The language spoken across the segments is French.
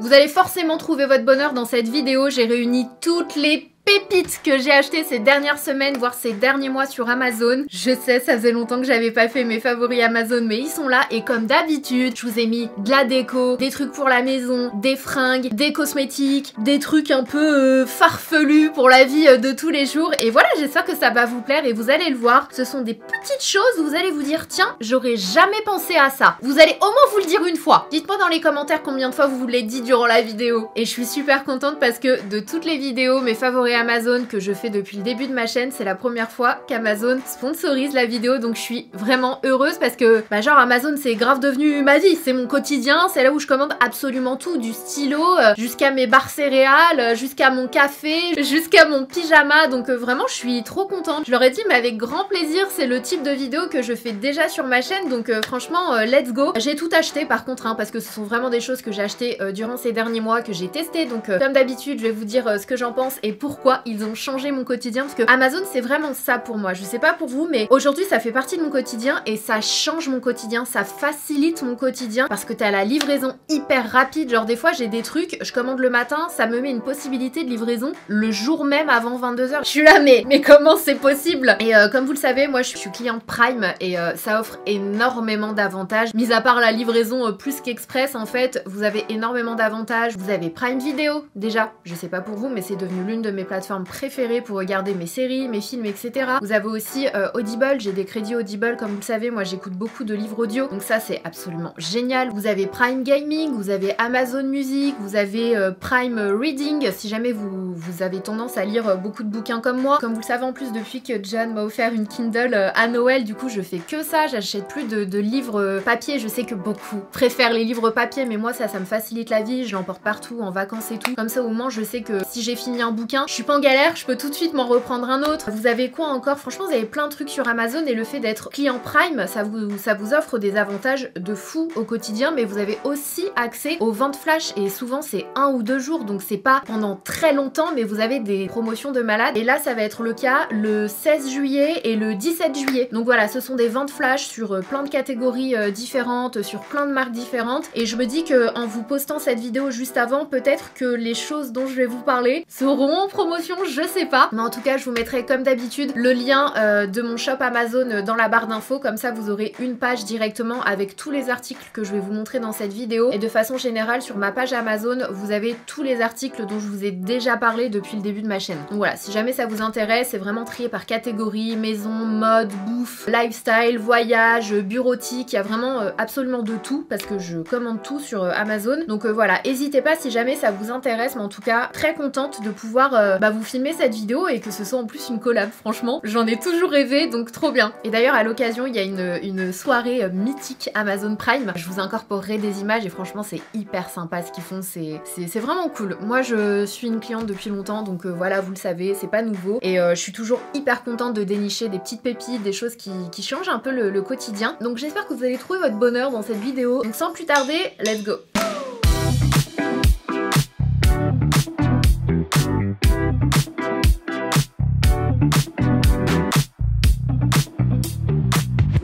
Vous allez forcément trouver votre bonheur dans cette vidéo. J'ai réuni toutes les pépites que j'ai achetées ces dernières semaines, voire ces derniers mois sur Amazon. Je sais, ça faisait longtemps que j'avais pas fait mes favoris Amazon, mais ils sont là. Et comme d'habitude, je vous ai mis de la déco, des trucs pour la maison, des fringues, des cosmétiques, des trucs un peu farfelus pour la vie de tous les jours. Et voilà, j'espère que ça va vous plaire et vous allez le voir. Ce sont des petites choses où vous allez vous dire, tiens, j'aurais jamais pensé à ça. Vous allez au moins vous le dire une fois. Dites-moi dans les commentaires combien de fois vous l'avez dit durant la vidéo. Et je suis super contente parce que de toutes les vidéos, mes favoris Amazon que je fais depuis le début de ma chaîne, c'est la première fois qu'Amazon sponsorise la vidéo, donc je suis vraiment heureuse parce que genre Amazon c'est grave devenu ma vie, c'est mon quotidien, c'est là où je commande absolument tout, du stylo jusqu'à mes barres céréales, jusqu'à mon café, jusqu'à mon pyjama, donc vraiment je suis trop contente. Je leur ai dit mais avec grand plaisir, c'est le type de vidéo que je fais déjà sur ma chaîne, donc franchement let's go. J'ai tout acheté par contre parce que ce sont vraiment des choses que j'ai achetées durant ces derniers mois, que j'ai testé, donc comme d'habitude je vais vous dire ce que j'en pense et pourquoi ils ont changé mon quotidien, parce que Amazon c'est vraiment ça pour moi. Je sais pas pour vous, mais aujourd'hui ça fait partie de mon quotidien et ça change mon quotidien, ça facilite mon quotidien parce que t'as la livraison hyper rapide. Genre des fois j'ai des trucs, je commande le matin, ça me met une possibilité de livraison le jour même avant 22h. Je suis là mais comment c'est possible? Et comme vous le savez, moi je suis cliente Prime et ça offre énormément d'avantages. Mis à part la livraison plus qu'express, en fait vous avez énormément d'avantages. Vous avez Prime Video déjà, je sais pas pour vous mais c'est devenu l'une de mes plateformes préférées pour regarder mes séries, mes films, etc. Vous avez aussi Audible, j'ai des crédits Audible comme vous le savez, moi j'écoute beaucoup de livres audio, donc ça c'est absolument génial. Vous avez Prime Gaming, vous avez Amazon Music, vous avez Prime Reading, si jamais vous avez tendance à lire beaucoup de bouquins comme moi. Comme vous le savez en plus, depuis que John m'a offert une Kindle à Noël, du coup je fais que ça, j'achète plus de livres papier. Je sais que beaucoup préfèrent les livres papier, mais moi ça me facilite la vie, je l'emporte partout, en vacances et tout. Comme ça au moins je sais que si j'ai fini un bouquin, je suis pas en galère, je peux tout de suite m'en reprendre un autre. Vous avez quoi encore? Franchement vous avez plein de trucs sur Amazon et le fait d'être client Prime, ça vous offre des avantages de fou au quotidien, mais vous avez aussi accès aux ventes flash et souvent c'est 1 ou 2 jours, donc c'est pas pendant très longtemps, mais vous avez des promotions de malade. Et là ça va être le cas le 16 juillet et le 17 juillet. Donc voilà, ce sont des ventes flash sur plein de catégories différentes, sur plein de marques différentes, et je me dis que en vous postant cette vidéo juste avant, peut-être que les choses dont je vais vous parler seront en promotion, je sais pas, mais en tout cas je vous mettrai comme d'habitude le lien de mon shop Amazon dans la barre d'infos, comme ça vous aurez une page directement avec tous les articles que je vais vous montrer dans cette vidéo. Et de façon générale sur ma page Amazon vous avez tous les articles dont je vous ai déjà parlé depuis le début de ma chaîne. Donc voilà, si jamais ça vous intéresse, c'est vraiment trié par catégorie, maison, mode, bouffe, lifestyle, voyage, bureautique, il y a vraiment absolument de tout parce que je commande tout sur Amazon. Donc voilà, n'hésitez pas si jamais ça vous intéresse, mais en tout cas très contente de pouvoir vous filmer cette vidéo et que ce soit en plus une collab. Franchement j'en ai toujours rêvé, donc trop bien. Et d'ailleurs à l'occasion il y a une soirée mythique Amazon Prime, je vous incorporerai des images et franchement c'est hyper sympa ce qu'ils font, c'est vraiment cool. Moi je suis une cliente depuis longtemps, donc voilà, vous le savez, c'est pas nouveau et je suis toujours hyper contente de dénicher des petites pépites, des choses qui changent un peu le quotidien. Donc j'espère que vous allez trouver votre bonheur dans cette vidéo. Donc sans plus tarder, let's go.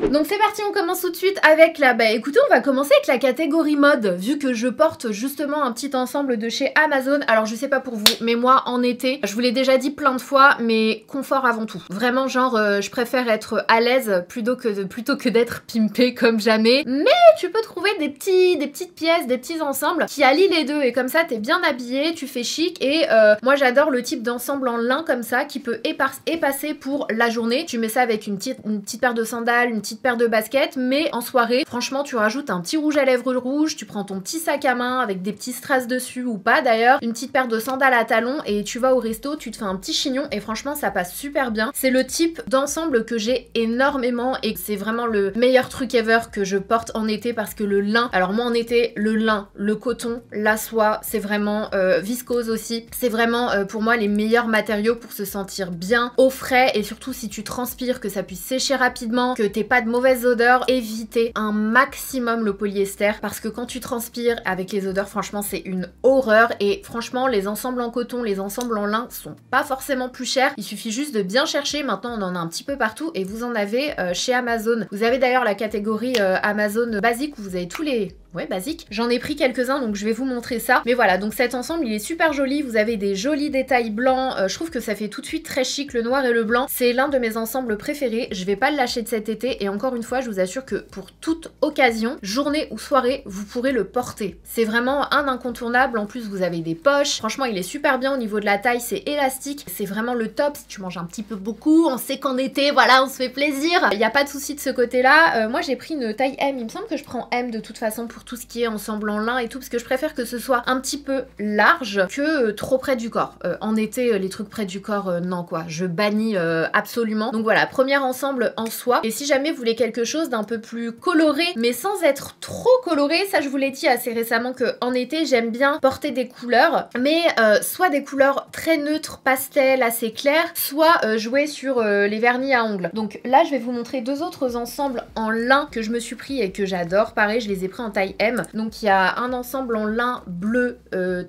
Donc c'est parti, on commence tout de suite avec la... écoutez, on va commencer avec la catégorie mode, vu que je porte justement un petit ensemble de chez Amazon. Alors je sais pas pour vous, mais moi en été, je vous l'ai déjà dit plein de fois, mais confort avant tout. Vraiment genre, je préfère être à l'aise plutôt que d'être pimpée comme jamais. Mais tu peux trouver des petites pièces, des petits ensembles qui allient les deux, et comme ça t'es bien habillé, tu fais chic, et moi j'adore le type d'ensemble en lin comme ça, qui peut épasser pour la journée. Tu mets ça avec une petite paire de sandales, une petite paire de baskets, mais en soirée, franchement, tu rajoutes un petit rouge à lèvres rouge, tu prends ton petit sac à main avec des petits strass dessus ou pas d'ailleurs, une petite paire de sandales à talons et tu vas au resto, tu te fais un petit chignon et franchement, ça passe super bien. C'est le type d'ensemble que j'ai énormément et c'est vraiment le meilleur truc ever que je porte en été parce que le lin, alors moi en été, le lin, le coton, la soie, c'est vraiment viscose aussi. C'est vraiment pour moi les meilleurs matériaux pour se sentir bien au frais et surtout si tu transpires, que ça puisse sécher rapidement, que t'aies pas de mauvaises odeurs, évitez un maximum le polyester parce que quand tu transpires avec les odeurs, franchement c'est une horreur. Et franchement les ensembles en coton, les ensembles en lin sont pas forcément plus chers, il suffit juste de bien chercher. Maintenant on en a un petit peu partout et vous en avez chez Amazon. Vous avez d'ailleurs la catégorie Amazon basique où vous avez tous les ouais, basique. J'en ai pris quelques-uns, donc je vais vous montrer ça. Mais voilà, donc cet ensemble, il est super joli. Vous avez des jolis détails blancs. Je trouve que ça fait tout de suite très chic, le noir et le blanc. C'est l'un de mes ensembles préférés. Je vais pas le lâcher de cet été. Et encore une fois, je vous assure que pour toute occasion, journée ou soirée, vous pourrez le porter. C'est vraiment un incontournable. En plus, vous avez des poches. Franchement, il est super bien au niveau de la taille. C'est élastique. C'est vraiment le top. Si tu manges un petit peu beaucoup, on sait qu'en été, voilà, on se fait plaisir. Il n'y a pas de souci de ce côté-là. Moi, j'ai pris une taille M. Il me semble que je prends M de toute façon pour tout ce qui est ensemble en lin et tout, parce que je préfère que ce soit un petit peu large que trop près du corps. En été, les trucs près du corps, non quoi. Je bannis absolument. Donc voilà, premier ensemble en soie. Et si jamais vous voulez quelque chose d'un peu plus coloré, mais sans être trop coloré, ça je vous l'ai dit assez récemment que en été, j'aime bien porter des couleurs, mais soit des couleurs très neutres, pastel, assez claires, soit jouer sur les vernis à ongles. Donc là, je vais vous montrer deux autres ensembles en lin que je me suis pris et que j'adore. Pareil, je les ai pris en taille M. Donc il y a un ensemble en lin bleu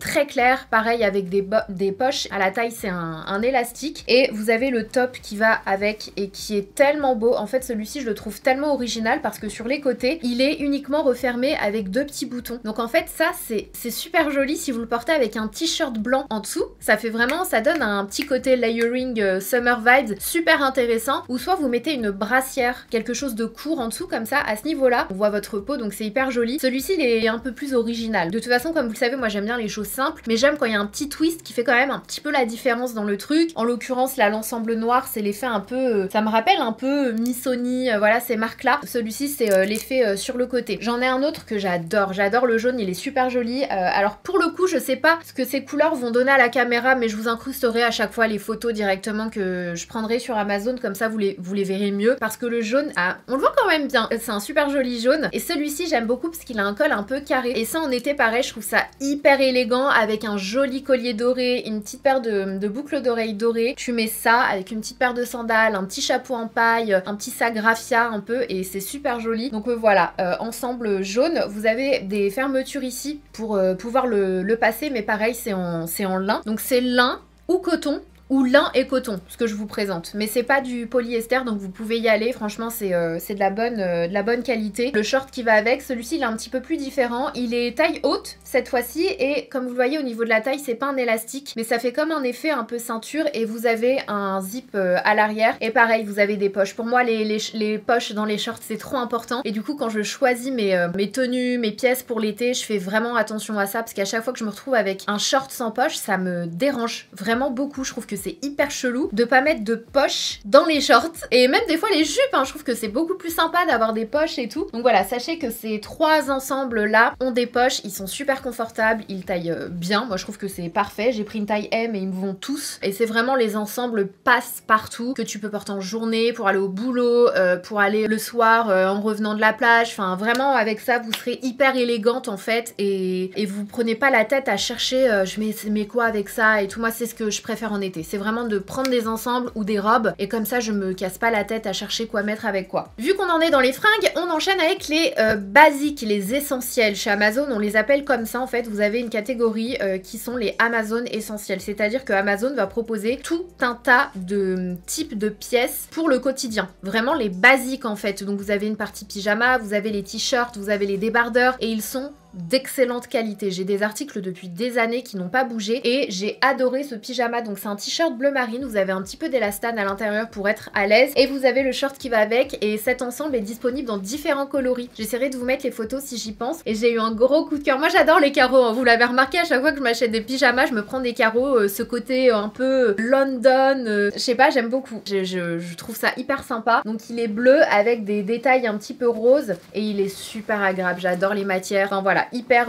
très clair, pareil avec des poches. À la taille, c'est un élastique. Et vous avez le top qui va avec et qui est tellement beau. En fait, celui-ci, je le trouve tellement original parce que sur les côtés, il est uniquement refermé avec deux petits boutons. Donc en fait, ça, c'est super joli si vous le portez avec un t-shirt blanc en dessous. Ça fait vraiment, ça donne un petit côté layering summer vibes super intéressant. Ou soit vous mettez une brassière, quelque chose de court en dessous comme ça. À ce niveau-là, on voit votre peau, donc c'est hyper joli. Celui-ci, il est un peu plus original. De toute façon, comme vous le savez, moi j'aime bien les choses simples, mais j'aime quand il y a un petit twist qui fait quand même un petit peu la différence dans le truc. En l'occurrence, là, l'ensemble noir, c'est l'effet un peu... ça me rappelle un peu Missoni, voilà, ces marques-là. Celui-ci, c'est l'effet sur le côté. J'en ai un autre que j'adore. J'adore le jaune, il est super joli. Alors, pour le coup, je sais pas ce que ces couleurs vont donner à la caméra, mais je vous incrusterai à chaque fois les photos directement que je prendrai sur Amazon, comme ça, vous les verrez mieux. Parce que le jaune, on le voit quand même bien. C'est un super joli jaune. Et celui-ci, j'aime beaucoup parce qu'il a un col un peu carré. Et ça, en été, pareil, je trouve ça hyper élégant avec un joli collier doré, une petite paire de boucles d'oreilles dorées. Tu mets ça avec une petite paire de sandales, un petit chapeau en paille, un petit sac raffia un peu et c'est super joli. Donc voilà, ensemble jaune. Vous avez des fermetures ici pour pouvoir le passer, mais pareil, c'est en lin. Donc c'est lin ou coton, ou lin et coton, ce que je vous présente. Mais c'est pas du polyester, donc vous pouvez y aller. Franchement, c'est de la bonne qualité. Le short qui va avec, celui-ci, il est un petit peu plus différent. Il est taille haute, cette fois-ci. Et comme vous le voyez, au niveau de la taille, c'est pas un élastique, mais ça fait comme un effet un peu ceinture. Et vous avez un zip à l'arrière. Et pareil, vous avez des poches. Pour moi, les poches dans les shorts, c'est trop important. Et du coup, quand je choisis mes tenues, mes pièces pour l'été, je fais vraiment attention à ça. Parce qu'à chaque fois que je me retrouve avec un short sans poche, ça me dérange vraiment beaucoup. Je trouve que c'est hyper chelou de pas mettre de poche dans les shorts et même des fois les jupes, hein, je trouve que c'est beaucoup plus sympa d'avoir des poches et tout. Donc voilà, sachez que ces trois ensembles là ont des poches, ils sont super confortables, ils taillent bien, moi je trouve que c'est parfait. J'ai pris une taille M et ils me vont tous et c'est vraiment les ensembles passe-partout que tu peux porter en journée, pour aller au boulot, pour aller le soir en revenant de la plage, enfin vraiment avec ça vous serez hyper élégante en fait et vous prenez pas la tête à chercher je mets quoi avec ça et tout. Moi c'est ce que je préfère en été, c'est vraiment de prendre des ensembles ou des robes et comme ça je me casse pas la tête à chercher quoi mettre avec quoi. Vu qu'on en est dans les fringues, on enchaîne avec les basiques, les essentiels. Chez Amazon on les appelle comme ça en fait. Vous avez une catégorie qui sont les Amazon essentiels, c'est-à-dire que Amazon va proposer tout un tas de types de pièces pour le quotidien, vraiment les basiques en fait. Donc vous avez une partie pyjama, vous avez les t-shirts, vous avez les débardeurs et ils sont d'excellente qualité. J'ai des articles depuis des années qui n'ont pas bougé et j'ai adoré ce pyjama. Donc c'est un t-shirt bleu marine, vous avez un petit peu d'élastane à l'intérieur pour être à l'aise et vous avez le short qui va avec et cet ensemble est disponible dans différents coloris. J'essaierai de vous mettre les photos si j'y pense et j'ai eu un gros coup de cœur. Moi j'adore les carreaux, hein. Vous l'avez remarqué, à chaque fois que je m'achète des pyjamas je me prends des carreaux, ce côté un peu London, je sais pas, j'aime beaucoup. Je trouve ça hyper sympa. Donc il est bleu avec des détails un petit peu roses et il est super agréable. J'adore les matières, enfin voilà, hyper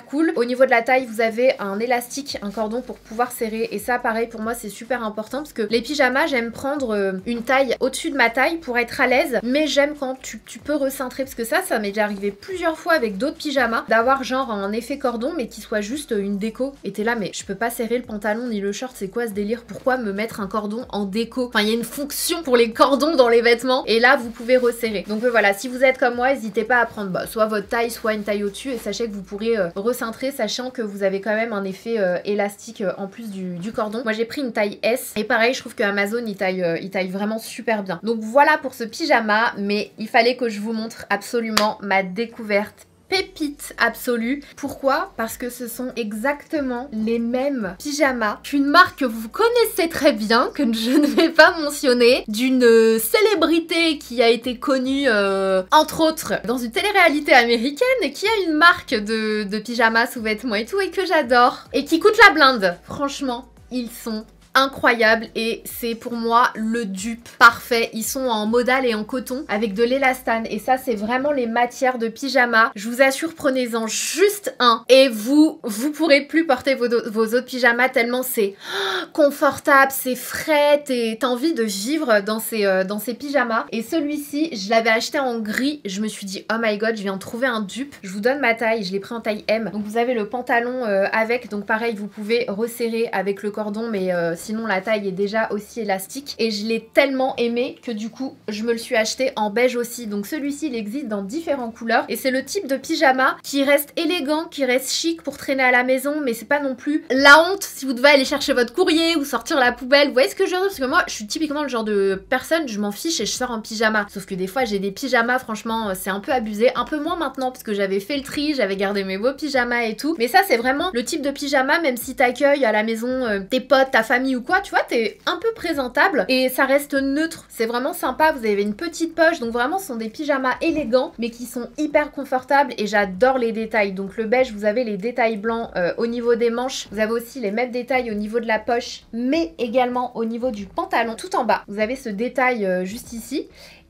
cool. Au niveau de la taille, vous avez un élastique, un cordon pour pouvoir serrer et ça pareil pour moi c'est super important parce que les pyjamas j'aime prendre une taille au-dessus de ma taille pour être à l'aise, mais j'aime quand tu peux recentrer parce que ça m'est déjà arrivé plusieurs fois avec d'autres pyjamas d'avoir genre un effet cordon mais qui soit juste une déco et t'es là mais je peux pas serrer le pantalon ni le short, c'est quoi ce délire, pourquoi me mettre un cordon en déco, enfin il y a une fonction pour les cordons dans les vêtements et là vous pouvez resserrer. Donc voilà, si vous êtes comme moi n'hésitez pas à prendre soit votre taille soit une taille au-dessus et sachez que vous pourrez recentrer sachant que vous avez quand même un effet élastique en plus du cordon. Moi j'ai pris une taille S et pareil je trouve que Amazon il taille vraiment super bien. Donc voilà pour ce pyjama, mais il fallait que je vous montre absolument ma découverte pépite absolue. Pourquoi? Parce que ce sont exactement les mêmes pyjamas qu'une marque que vous connaissez très bien, que je ne vais pas mentionner, d'une célébrité qui a été connue entre autres dans une télé-réalité américaine et qui a une marque de pyjamas sous-vêtements et tout et que j'adore et qui coûte la blinde. Franchement, ils sont incroyable et c'est pour moi le dupe parfait. Ils sont en modal et en coton avec de l'élastane et ça c'est vraiment les matières de pyjama. Je vous assure, prenez-en juste un et vous pourrez plus porter vos autres pyjamas tellement c'est confortable, c'est frais, t'as envie de vivre dans ces pyjamas. Et celui-ci, je l'avais acheté en gris, je me suis dit oh my god, je viens de trouver un dupe. Je vous donne ma taille, je l'ai pris en taille M. Donc vous avez le pantalon avec, donc pareil vous pouvez resserrer avec le cordon mais sinon la taille est déjà aussi élastique et je l'ai tellement aimé que du coup je me le suis acheté en beige aussi. Donc celui-ci il existe dans différentes couleurs et c'est le type de pyjama qui reste élégant, qui reste chic pour traîner à la maison mais c'est pas non plus la honte si vous devez aller chercher votre courrier ou sortir la poubelle. Vous voyez ce que je veux dire? Parce que moi je suis typiquement le genre de personne, je m'en fiche et je sors en pyjama. Sauf que des fois j'ai des pyjamas, franchement c'est un peu abusé, un peu moins maintenant parce que j'avais fait le tri, j'avais gardé mes beaux pyjamas et tout. Mais ça c'est vraiment le type de pyjama, même si t'accueilles à la maison tes potes, ta famille ou quoi, tu vois, t'es un peu présentable et ça reste neutre. C'est vraiment sympa, vous avez une petite poche, donc vraiment ce sont des pyjamas élégants mais qui sont hyper confortables et j'adore les détails. Donc le beige, vous avez les détails blancs au niveau des manches, vous avez aussi les mêmes détails au niveau de la poche mais également au niveau du pantalon tout en bas. Vous avez ce détail juste ici.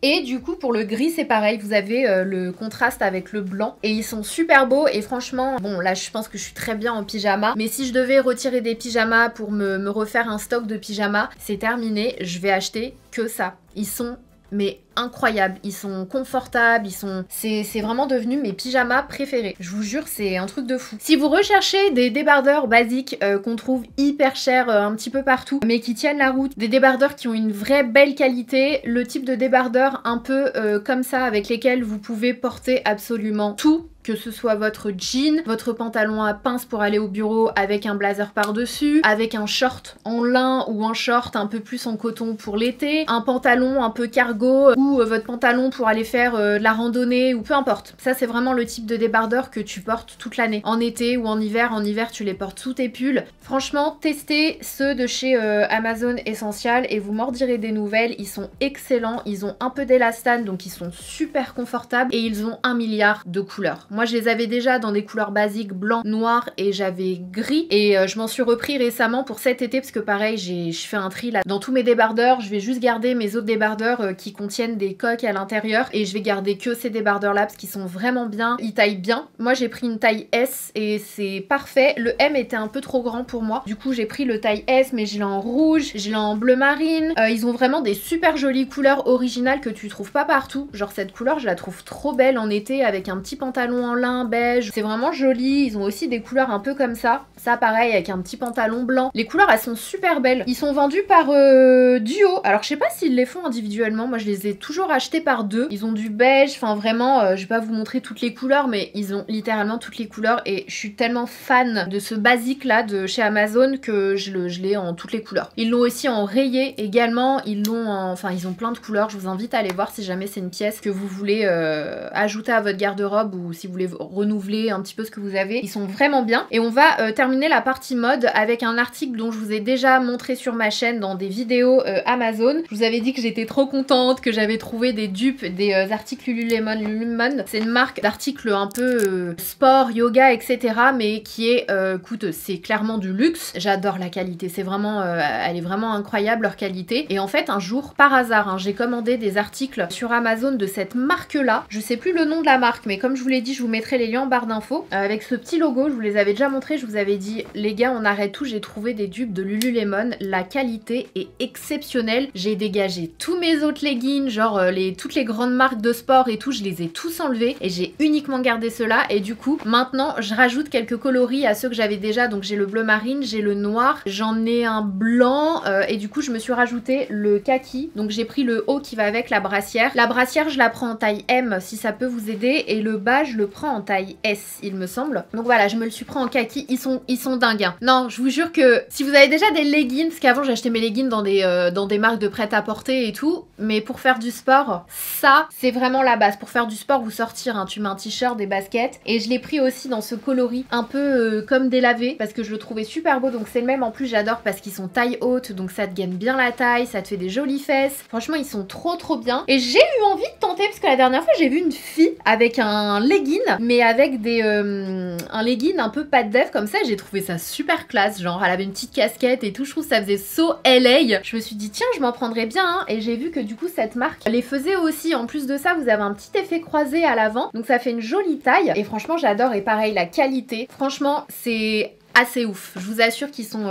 Et du coup pour le gris c'est pareil, vous avez le contraste avec le blanc et ils sont super beaux et franchement, bon là je pense que je suis très bien en pyjama, mais si je devais retirer des pyjamas pour me refaire un stock de pyjamas, c'est terminé, je vais acheter que ça. Ils sont mais incroyables, ils sont confortables, c'est vraiment devenu mes pyjamas préférés. Je vous jure, c'est un truc de fou. Si vous recherchez des débardeurs basiques qu'on trouve hyper chers un petit peu partout, mais qui tiennent la route, des débardeurs qui ont une vraie belle qualité, le type de débardeur un peu comme ça avec lesquels vous pouvez porter absolument tout, que ce soit votre jean, votre pantalon à pince pour aller au bureau avec un blazer par-dessus, avec un short en lin ou un short un peu plus en coton pour l'été, un pantalon un peu cargo ou votre pantalon pour aller faire de la randonnée ou peu importe. Ça c'est vraiment le type de débardeur que tu portes toute l'année, en été ou en hiver. En hiver tu les portes sous tes pulls. Franchement, testez ceux de chez Amazon Essential et vous m'en direz des nouvelles. Ils sont excellents, ils ont un peu d'élastane donc ils sont super confortables et ils ont 1 milliard de couleurs. Moi je les avais déjà dans des couleurs basiques blanc, noir et j'avais gris et je m'en suis repris récemment pour cet été parce que pareil je fais un tri là dans tous mes débardeurs. Je vais juste garder mes autres débardeurs qui contiennent des coques à l'intérieur et je vais garder que ces débardeurs là parce qu'ils sont vraiment bien, ils taillent bien. Moi j'ai pris une taille S et c'est parfait. Le M était un peu trop grand pour moi, du coup j'ai pris le taille S mais je l'ai en rouge, je l'ai en bleu marine. Ils ont vraiment des super jolies couleurs originales que tu trouves pas partout. Genre cette couleur je la trouve trop belle en été avec un petit pantalon en lin beige, c'est vraiment joli. Ils ont aussi des couleurs un peu comme ça pareil avec un petit pantalon blanc. Les couleurs elles sont super belles. Ils sont vendus par duo, alors je sais pas s'ils les font individuellement, moi je les ai toujours achetés par deux. Ils ont du beige, enfin vraiment je vais pas vous montrer toutes les couleurs mais ils ont littéralement toutes les couleurs et je suis tellement fan de ce basique là de chez Amazon que je l'ai en toutes les couleurs. Ils l'ont aussi en rayé également, ils ont plein de couleurs. Je vous invite à aller voir si jamais c'est une pièce que vous voulez ajouter à votre garde-robe ou si vous voulez renouveler un petit peu ce que vous avez. Ils sont vraiment bien et on va terminer la partie mode avec un article dont je vous ai déjà montré sur ma chaîne dans des vidéos Amazon. Je vous avais dit que j'étais trop contente, que j'avais trouvé des dupes des articles Lululemon. Lululemon, c'est une marque d'articles un peu sport, yoga, etc. mais qui est coûteuse. C'est clairement du luxe. J'adore la qualité. C'est vraiment, elle est vraiment incroyable leur qualité. Et en fait, un jour, par hasard, j'ai commandé des articles sur Amazon de cette marque-là. Je sais plus le nom de la marque, mais comme je vous l'ai dit, je vous mettrai les liens en barre d'infos. Avec ce petit logo, je vous les avais déjà montré. Je vous avais dit, les gars, on arrête tout. J'ai trouvé des dupes de Lululemon. La qualité est exceptionnelle. J'ai dégagé tous mes autres leggings, genre toutes les grandes marques de sport et tout. Je les ai tous enlevés et j'ai uniquement gardé ceux-là. Et du coup, maintenant, je rajoute quelques coloris à ceux que j'avais déjà. Donc j'ai le bleu marine, j'ai le noir, j'en ai un blanc et du coup, je me suis rajouté le kaki. Donc j'ai pris le haut qui va avec la brassière. La brassière, je la prends en taille M si ça peut vous aider et le bas, je le prends en taille S, il me semble. Donc voilà, je me le suis pris en kaki. Ils sont dingues. Hein. Non, je vous jure que si vous avez déjà des leggings, parce qu'avant j'achetais mes leggings dans des marques de prêt-à-porter et tout, mais pour faire du sport, ça, c'est vraiment la base. Pour faire du sport ou sortir, hein, tu mets un t-shirt, des baskets. Et je l'ai pris aussi dans ce coloris un peu comme délavé, parce que je le trouvais super beau. Donc c'est le même. En plus, j'adore parce qu'ils sont taille haute, donc ça te gagne bien la taille, ça te fait des jolies fesses. Franchement, ils sont trop bien. Et j'ai eu envie de tenter, parce que la dernière fois, j'ai vu une fille avec un legging, mais avec un legging un peu pas de dev comme ça. J'ai trouvé ça super classe. Genre, elle avait une petite casquette et tout. Je trouve que ça faisait so LA. Je me suis dit, tiens, je m'en prendrais bien. Hein. Et j'ai vu que du coup, cette marque les faisait aussi. En plus de ça, vous avez un petit effet croisé à l'avant. Donc ça fait une jolie taille. Et franchement, j'adore. Et pareil, la qualité. Franchement, c'est assez ouf. Je vous assure qu'ils sont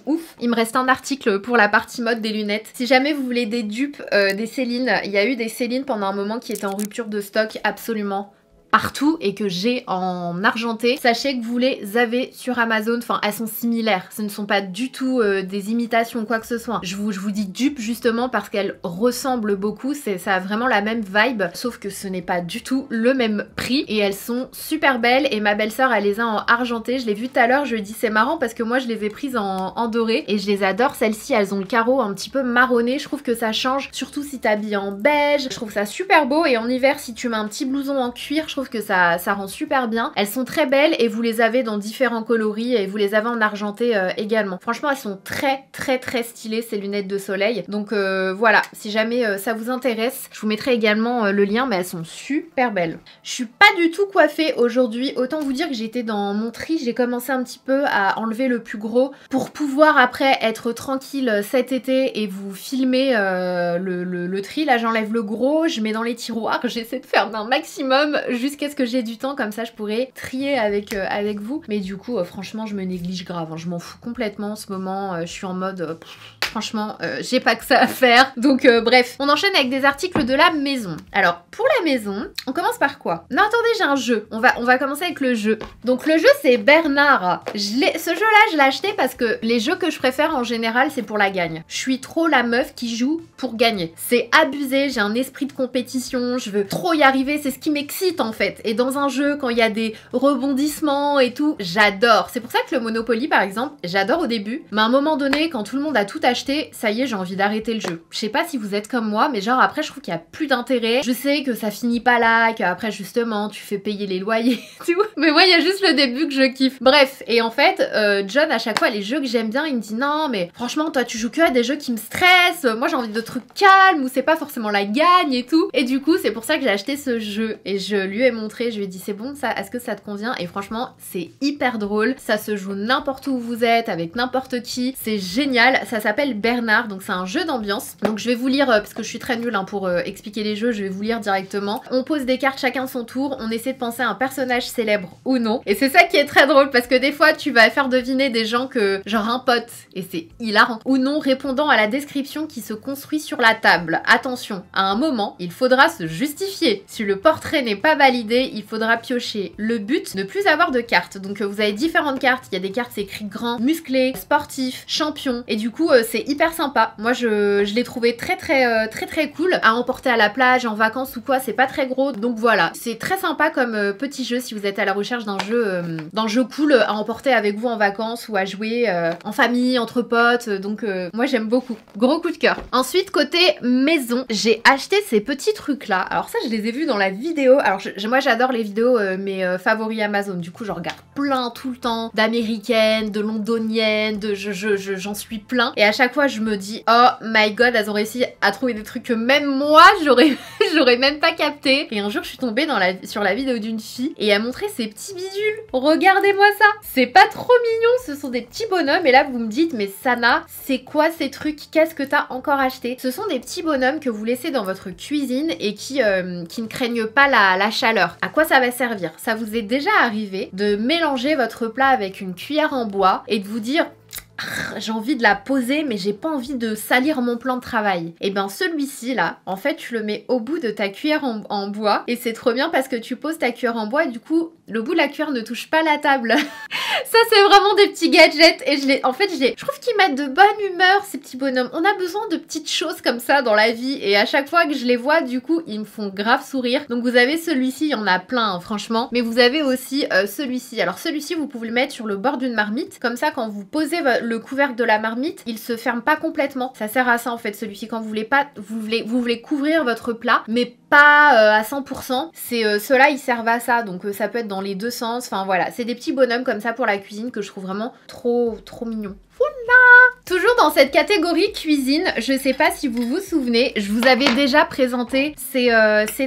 ouf. Il me reste un article pour la partie mode des lunettes. Si jamais vous voulez des dupes des Céline, il y a eu des Céline pendant un moment qui étaient en rupture de stock absolument partout et que j'ai en argenté. Sachez que vous les avez sur Amazon, enfin elles sont similaires, ce ne sont pas du tout des imitations ou quoi que ce soit. Je vous dis dupe justement parce qu'elles ressemblent beaucoup, ça a vraiment la même vibe, sauf que ce n'est pas du tout le même prix et elles sont super belles et ma belle-sœur elle les a en argenté. Je l'ai vu tout à l'heure, je lui ai dit c'est marrant parce que moi je les ai prises en doré et je les adore. Celles-ci elles ont le carreau un petit peu marronné, je trouve que ça change, surtout si t'habilles en beige, je trouve ça super beau et en hiver si tu mets un petit blouson en cuir, je trouve que ça rend super bien. Elles sont très belles et vous les avez dans différents coloris et vous les avez en argenté également. Franchement elles sont très stylées ces lunettes de soleil. Donc voilà, si jamais ça vous intéresse, je vous mettrai également le lien, mais elles sont super belles. Je suis pas du tout coiffée aujourd'hui, autant vous dire que j'étais dans mon tri, j'ai commencé un petit peu à enlever le plus gros pour pouvoir après être tranquille cet été et vous filmer le tri. Là j'enlève le gros, je mets dans les tiroirs, j'essaie de faire un maximum jusqu'à ce que j'ai du temps, comme ça je pourrais trier avec vous. Mais du coup franchement je me néglige grave, hein. Je m'en fous complètement en ce moment, je suis en mode franchement j'ai pas que ça à faire. Donc bref, on enchaîne avec des articles de la maison. Alors pour la maison, on commence par quoi? Non attendez, j'ai un jeu, on va commencer avec le jeu. Donc le jeu c'est Bernard. Ce jeu là je l'ai acheté parce que les jeux que je préfère en général c'est pour la gagne. Je suis trop la meuf qui joue pour gagner. C'est abusé, j'ai un esprit de compétition, je veux trop y arriver, c'est ce qui m'excite en fait. Et dans un jeu, quand il y a des rebondissements et tout, j'adore. C'est pour ça que le Monopoly par exemple, j'adore au début, mais à un moment donné, quand tout le monde a tout acheté, ça y est, j'ai envie d'arrêter le jeu. Je sais pas si vous êtes comme moi, mais genre après je trouve qu'il y a plus d'intérêt. Je sais que ça finit pas là, qu'après justement tu fais payer les loyers et tout, mais moi il y a juste le début que je kiffe. Bref, et en fait, John à chaque fois les jeux que j'aime bien, il me dit non mais franchement toi tu joues que à des jeux qui me stressent, moi j'ai envie de trucs calmes où c'est pas forcément la gagne et tout. Et du coup c'est pour ça que j'ai acheté ce jeu et je lui ai montré, je lui ai dit c'est bon ça, est-ce que ça te convient? Et franchement c'est hyper drôle, ça se joue n'importe où vous êtes, avec n'importe qui, c'est génial. Ça s'appelle Bernard, donc c'est un jeu d'ambiance. Donc je vais vous lire, parce que je suis très nulle hein, pour expliquer les jeux, je vais vous lire directement. On pose des cartes chacun son tour, on essaie de penser à un personnage célèbre ou non. Et c'est ça qui est très drôle parce que des fois tu vas faire deviner des gens que, genre un pote, et c'est hilarant, ou non répondant à la description qui se construit sur la table. Attention, à un moment, il faudra se justifier. Si le portrait n'est pas validé, il faudra piocher. Le but, ne plus avoir de cartes. Donc vous avez différentes cartes, il y a des cartes c'est écrit grand, musclé, sportif, champion, et du coup c'est hyper sympa. Moi je l'ai trouvé très cool à emporter à la plage, en vacances ou quoi, c'est pas très gros, donc voilà, c'est très sympa comme petit jeu si vous êtes à la recherche d'un jeu cool à emporter avec vous en vacances ou à jouer en famille, entre potes, donc moi j'aime beaucoup. Gros coup de cœur. Ensuite côté maison, j'ai acheté ces petits trucs là. Alors ça je les ai vus dans la vidéo. Alors moi j'adore les vidéos mes favoris Amazon, du coup je regarde plein tout le temps d'américaines, de londoniennes, j'en suis plein et à chaque fois je me dis oh my god, elles ont réussi à trouver des trucs que même moi j'aurais même pas capté. Et un jour je suis tombée sur la vidéo d'une fille et elle montrait ses petits bidules. Regardez-moi ça, c'est pas trop mignon, ce sont des petits bonhommes et là vous me dites mais Sana, c'est quoi ces trucs? Qu'est-ce que t'as encore acheté? Ce sont des petits bonhommes que vous laissez dans votre cuisine et qui ne craignent pas la chaleur. À quoi ça va servir? Ça vous est déjà arrivé de mélanger votre plat avec une cuillère en bois et de vous dire j'ai envie de la poser mais j'ai pas envie de salir mon plan de travail? Et bien celui-ci là, en fait tu le mets au bout de ta cuillère en bois et c'est trop bien parce que tu poses ta cuillère en bois et du coup le bout de la cuillère ne touche pas la table. Ça c'est vraiment des petits gadgets et je trouve qu'ils mettent de bonne humeur ces petits bonhommes. On a besoin de petites choses comme ça dans la vie et à chaque fois que je les vois du coup ils me font grave sourire. Donc vous avez celui-ci, il y en a plein hein, franchement, mais vous avez aussi celui-ci. Alors celui-ci vous pouvez le mettre sur le bord d'une marmite, comme ça quand vous posez le couvercle de la marmite, il se ferme pas complètement. Ça sert à ça en fait celui-ci quand vous voulez couvrir votre plat, mais pas à 100%. C'est ceux-là ils servent à ça, donc ça peut être dans les deux sens. Enfin voilà, c'est des petits bonhommes comme ça pour la cuisine que je trouve vraiment trop mignons. Voilà. Toujours dans cette catégorie cuisine, je sais pas si vous vous souvenez, je vous avais déjà présenté ces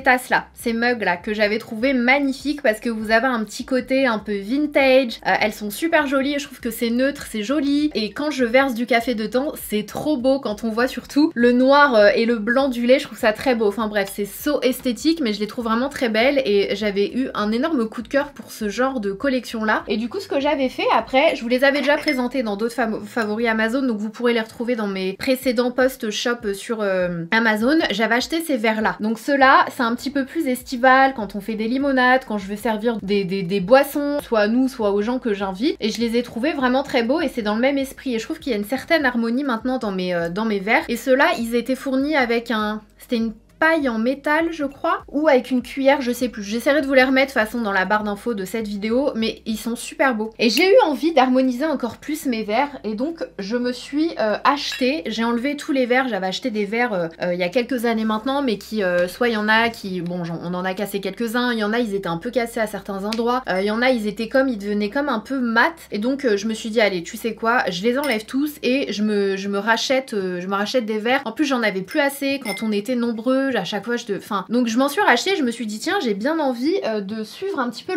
tasses là, ces mugs là que j'avais trouvé magnifiques parce que vous avez un petit côté un peu vintage, elles sont super jolies et je trouve que c'est neutre, c'est joli et quand je verse du café dedans, c'est trop beau quand on voit surtout le noir et le blanc du lait, je trouve ça très beau. Enfin bref, c'est so esthétique mais je les trouve vraiment très belles et j'avais eu un énorme coup de cœur pour ce genre de collection là. Et du coup ce que j'avais fait après, je vous les avais déjà présentés dans d'autres favoris Amazon, donc vous pourrez les retrouver dans mes précédents posts shop sur Amazon. J'avais acheté ces verres là, donc ceux-là c'est un petit peu plus estival quand on fait des limonades, quand je veux servir des boissons, soit à nous soit aux gens que j'invite, et je les ai trouvés vraiment très beaux et c'est dans le même esprit et je trouve qu'il y a une certaine harmonie maintenant dans mes verres. Et ceux-là ils étaient fournis avec c'était une paille en métal je crois, ou avec une cuillère, je sais plus. J'essaierai de vous les remettre de toute façon dans la barre d'infos de cette vidéo, mais ils sont super beaux. Et j'ai eu envie d'harmoniser encore plus mes verres et donc je me suis acheté, j'ai enlevé tous les verres, j'avais acheté des verres il y a quelques années maintenant, mais qui, soit il y en a qui, bon on en a cassé quelques-uns, il y en a ils étaient un peu cassés à certains endroits, il y en a ils devenaient comme un peu mat, et donc je me suis dit allez tu sais quoi, je les enlève tous et je me rachète des verres. En plus j'en avais plus assez quand on était nombreux, à chaque fois donc je m'en suis racheté, je me suis dit tiens j'ai bien envie de suivre un petit peu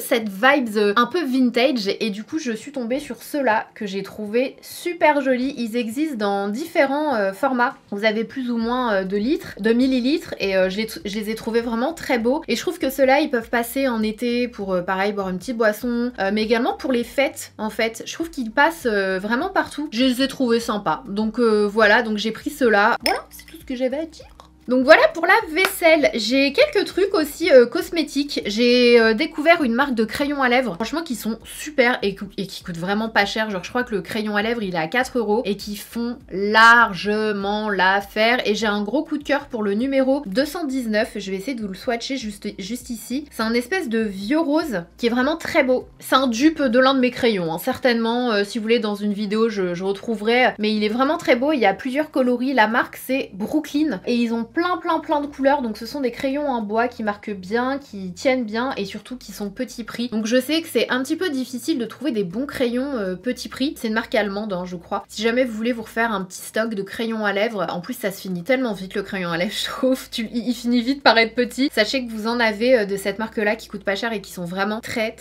cette vibes un peu vintage et du coup je suis tombée sur ceux-là que j'ai trouvé super jolis. Ils existent dans différents formats, vous avez plus ou moins de millilitres et je les ai trouvés vraiment très beaux et je trouve que ceux-là ils peuvent passer en été pour pareil boire une petite boisson, mais également pour les fêtes en fait, je trouve qu'ils passent vraiment partout. Je les ai trouvés sympas, donc voilà, donc j'ai pris ceux-là. Voilà, c'est tout ce que j'avais à dire. Donc voilà pour la vaisselle. J'ai quelques trucs aussi cosmétiques. J'ai découvert une marque de crayons à lèvres, franchement qui sont super et qui coûtent vraiment pas cher. Genre je crois que le crayon à lèvres il est à 4 € et qui font largement l'affaire. Et j'ai un gros coup de cœur pour le numéro 219. Je vais essayer de vous le swatcher juste ici. C'est un espèce de vieux rose qui est vraiment très beau. C'est un dupe de l'un de mes crayons, hein. Certainement si vous voulez dans une vidéo je retrouverai. Mais il est vraiment très beau, il y a plusieurs coloris. La marque c'est Brooklyn et ils ont plein de couleurs, donc ce sont des crayons en bois qui marquent bien, qui tiennent bien et surtout qui sont petit prix. Donc je sais que c'est un petit peu difficile de trouver des bons crayons petit prix. C'est une marque allemande hein, je crois. Si jamais vous voulez vous refaire un petit stock de crayons à lèvres, en plus ça se finit tellement vite le crayon à lèvres je trouve, il finit vite par être petit. Sachez que vous en avez de cette marque là qui coûte pas cher et qui sont vraiment très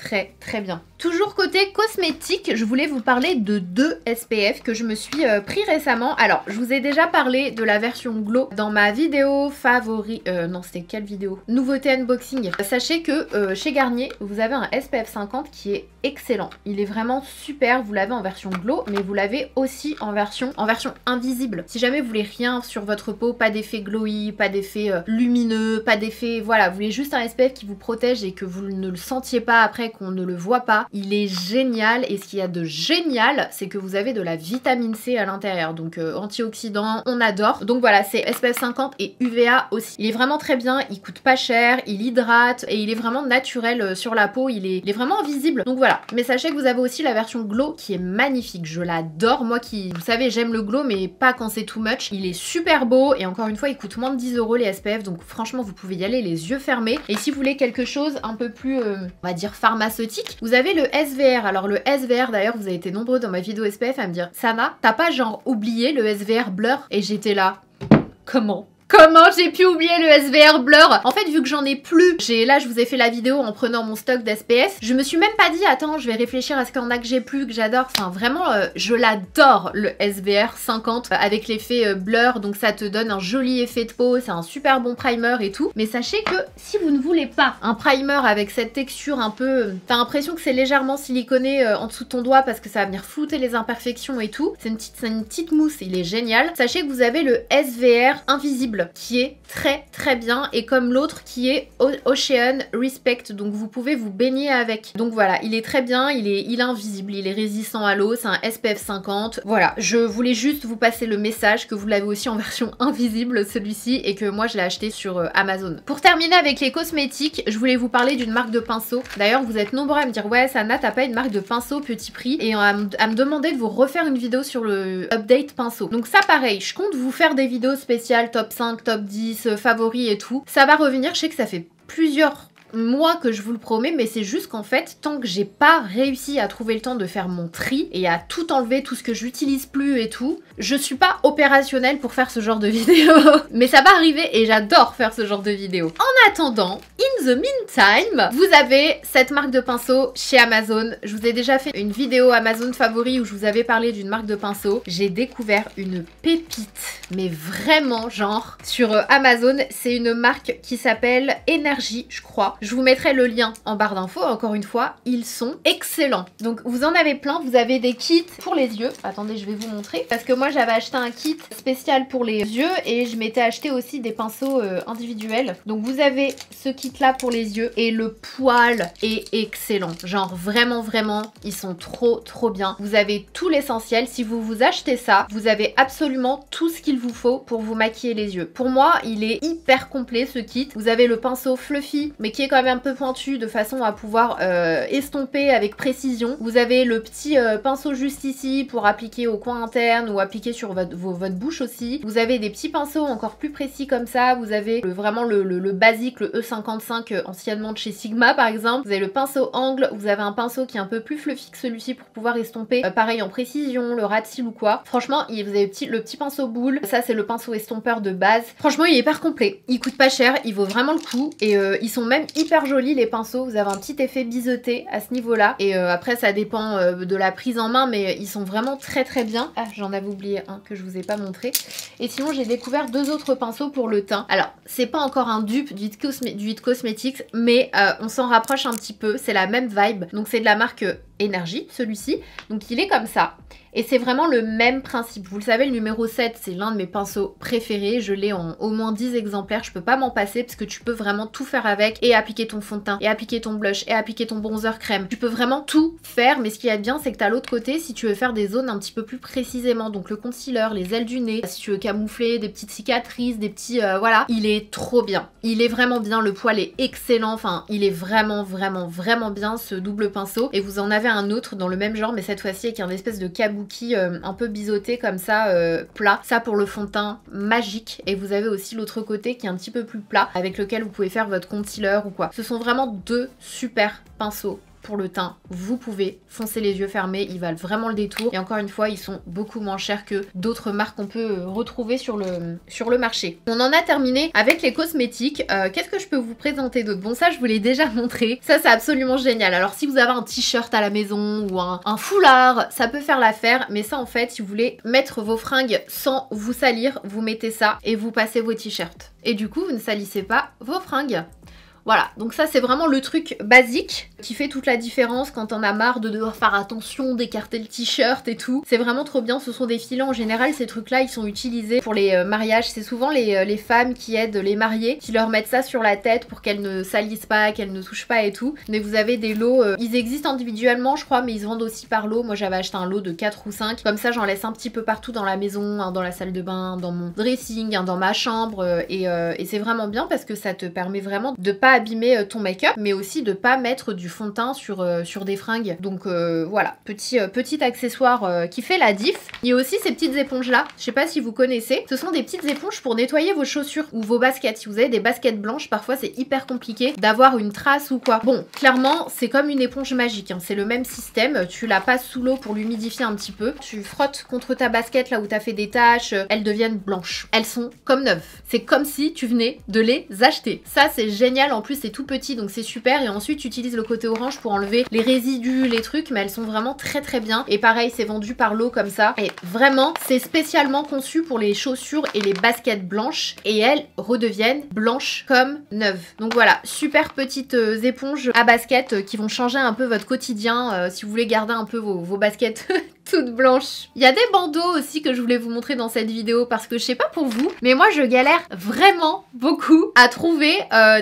bien. Toujours côté cosmétique, je voulais vous parler de 2 SPF que je me suis pris récemment. Alors je vous ai déjà parlé de la version Glow dans ma vidéo favori, non c'était quelle vidéo? Nouveauté unboxing. Sachez que chez Garnier vous avez un SPF 50 qui est excellent, il est vraiment super. Vous l'avez en version glow mais vous l'avez aussi en version invisible. Si jamais vous voulez rien sur votre peau, pas d'effet glowy, pas d'effet lumineux, pas d'effet, voilà, vous voulez juste un SPF qui vous protège et que vous ne le sentiez pas après, qu'on ne le voit pas, il est génial. Et ce qu'il y a de génial c'est que vous avez de la vitamine C à l'intérieur, donc antioxydant, on adore. Donc voilà, c'est SPF 50 et UVA aussi. Il est vraiment très bien, il coûte pas cher, il hydrate et il est vraiment naturel sur la peau, il est vraiment invisible. Donc voilà, mais sachez que vous avez aussi la version glow qui est magnifique, je l'adore. Moi qui, vous savez, j'aime le glow mais pas quand c'est too much. Il est super beau et encore une fois il coûte moins de 10 € les SPF, donc franchement vous pouvez y aller les yeux fermés. Et si vous voulez quelque chose un peu plus, on va dire pharmaceutique, vous avez le SVR. Alors le SVR d'ailleurs, vous avez été nombreux dans ma vidéo SPF à me dire Sana, t'as pas genre oublié le SVR Blur? Et j'étais là, comment j'ai pu oublier le SVR Blur? En fait, vu que j'en ai plus, là je vous ai fait la vidéo en prenant mon stock d'SPF, je me suis même pas dit attends je vais réfléchir à ce qu'il y en a que j'ai plus, que j'adore. Enfin vraiment je l'adore le SVR 50 avec l'effet blur, donc ça te donne un joli effet de peau, c'est un super bon primer et tout. Mais sachez que si vous ne voulez pas un primer avec cette texture un peu, t'as l'impression que c'est légèrement siliconé en dessous de ton doigt parce que ça va venir flouter les imperfections et tout, c'est une petite mousse, il est génial. Sachez que vous avez le SVR invisible. invisible qui est très bien et comme l'autre qui est Ocean Respect, donc vous pouvez vous baigner avec. Donc voilà, il est très bien, il est invisible, il est résistant à l'eau, c'est un SPF 50. Voilà, je voulais juste vous passer le message que vous l'avez aussi en version invisible celui-ci et que moi je l'ai acheté sur Amazon. Pour terminer avec les cosmétiques, je voulais vous parler d'une marque de pinceau. D'ailleurs vous êtes nombreux à me dire ouais Sana t'as pas une marque de pinceau petit prix et à me demander de vous refaire une vidéo sur le update pinceau. Donc ça pareil, je compte vous faire des vidéos spéciales top 5, top 10, favoris et tout. Ça va revenir, je sais que ça fait plusieurs mois que je vous le promets, mais c'est juste qu'en fait, tant que j'ai pas réussi à trouver le temps de faire mon tri et à tout enlever, tout ce que j'utilise plus et tout, je suis pas opérationnelle pour faire ce genre de vidéo. Mais ça va arriver et j'adore faire ce genre de vidéo. En attendant, in the meantime, vous avez cette marque de pinceau chez Amazon. Je vous ai déjà fait une vidéo Amazon favori où je vous avais parlé d'une marque de pinceau. J'ai découvert une pépite, mais vraiment genre, sur Amazon. C'est une marque qui s'appelle Energy, je crois. Je vous mettrai le lien en barre d'infos, encore une fois, ils sont excellents. Donc vous en avez plein, vous avez des kits pour les yeux. Attendez, je vais vous montrer. Parce que moi j'avais acheté un kit spécial pour les yeux et je m'étais acheté aussi des pinceaux individuels. Donc vous avez ce kit là pour les yeux et le poil est excellent. Genre vraiment, ils sont trop bien. Vous avez tout l'essentiel. Si vous vous achetez ça, vous avez absolument tout ce qu'il vous faut pour vous maquiller les yeux. Pour moi, il est hyper complet ce kit. Vous avez le pinceau fluffy, mais qui est quand même un peu pointu de façon à pouvoir estomper avec précision. Vous avez le petit pinceau juste ici pour appliquer au coin interne ou appliquer sur votre bouche aussi. Vous avez des petits pinceaux encore plus précis comme ça. Vous avez vraiment le basique, le E55 anciennement de chez Sigma par exemple. Vous avez le pinceau angle, vous avez un pinceau qui est un peu plus fluffy que celui-ci pour pouvoir estomper pareil en précision, le ras de cils ou quoi. Franchement, vous avez le petit pinceau boule. Ça c'est le pinceau estompeur de base. Franchement, il est hyper complet. Il coûte pas cher, il vaut vraiment le coup et ils sont même hyper jolis les pinceaux, vous avez un petit effet biseauté à ce niveau là et après ça dépend de la prise en main mais ils sont vraiment très bien. Ah j'en avais oublié un que je vous ai pas montré et sinon j'ai découvert deux autres pinceaux pour le teint. Alors c'est pas encore un dupe du It Cosmetics mais on s'en rapproche un petit peu, c'est la même vibe, donc c'est de la marque Energy celui-ci, donc il est comme ça. Et c'est vraiment le même principe. Vous le savez, le numéro 7, c'est l'un de mes pinceaux préférés. Je l'ai en au moins 10 exemplaires. Je peux pas m'en passer parce que tu peux vraiment tout faire avec. Et appliquer ton fond de teint, et appliquer ton blush, et appliquer ton bronzer crème. Tu peux vraiment tout faire. Mais ce qu'il y a de bien, c'est que t'as l'autre côté si tu veux faire des zones un petit peu plus précisément. Donc le concealer, les ailes du nez. Si tu veux camoufler des petites cicatrices, des petits... voilà. Il est trop bien. Il est vraiment bien. Le poil est excellent. Enfin, il est vraiment bien ce double pinceau. Et vous en avez un autre dans le même genre. Mais cette fois-ci avec un espèce de kabuki un peu biseauté comme ça, plat. Ça pour le fond de teint, magique. Et vous avez aussi l'autre côté qui est un petit peu plus plat, avec lequel vous pouvez faire votre concealer ou quoi. Ce sont vraiment deux super pinceaux pour le teint. Vous pouvez foncer les yeux fermés, ils valent vraiment le détour. Et encore une fois, ils sont beaucoup moins chers que d'autres marques qu'on peut retrouver sur le marché. On en a terminé avec les cosmétiques. Qu'est-ce que je peux vous présenter d'autre? Bon, ça, je vous l'ai déjà montré. Ça, c'est absolument génial. Alors, si vous avez un t-shirt à la maison ou un foulard, ça peut faire l'affaire. Mais ça, en fait, si vous voulez mettre vos fringues sans vous salir, vous mettez ça et vous passez vos t-shirts. Et du coup, vous ne salissez pas vos fringues. Voilà, donc ça c'est vraiment le truc basique qui fait toute la différence quand on a marre de devoir faire attention, d'écarter le t-shirt et tout. C'est vraiment trop bien, ce sont des filets en général, ces trucs là ils sont utilisés pour les mariages. C'est souvent les femmes qui aident les mariés, qui leur mettent ça sur la tête pour qu'elles ne salissent pas, qu'elles ne touchent pas et tout. Mais vous avez des lots, ils existent individuellement je crois, mais ils se vendent aussi par lot. Moi j'avais acheté un lot de 4 ou 5, comme ça j'en laisse un petit peu partout dans la maison, hein, dans la salle de bain, dans mon dressing, hein, dans ma chambre et c'est vraiment bien parce que ça te permet vraiment de pas abîmer ton make-up, mais aussi de pas mettre du fond de teint sur des fringues. Donc voilà, petit accessoire qui fait la diff. Il y a aussi ces petites éponges là, je sais pas si vous connaissez, ce sont des petites éponges pour nettoyer vos chaussures ou vos baskets. Si vous avez des baskets blanches, parfois c'est hyper compliqué d'avoir une trace ou quoi. Bon, clairement c'est comme une éponge magique, hein. C'est le même système, tu la passes sous l'eau pour l'humidifier un petit peu, tu frottes contre ta basket là où t'as fait des taches, elles deviennent blanches. Elles sont comme neuves. C'est comme si tu venais de les acheter. Ça c'est génial, en plus c'est tout petit donc c'est super. Et ensuite tu utilises le côté orange pour enlever les résidus, les trucs, mais elles sont vraiment très bien. Et pareil, c'est vendu par lot comme ça. Et vraiment, c'est spécialement conçu pour les chaussures et les baskets blanches. Et elles redeviennent blanches comme neuves. Donc voilà, super petites éponges à basket qui vont changer un peu votre quotidien si vous voulez garder un peu vos baskets toute blanche. Il y a des bandeaux aussi que je voulais vous montrer dans cette vidéo parce que je sais pas pour vous, mais moi je galère vraiment beaucoup à trouver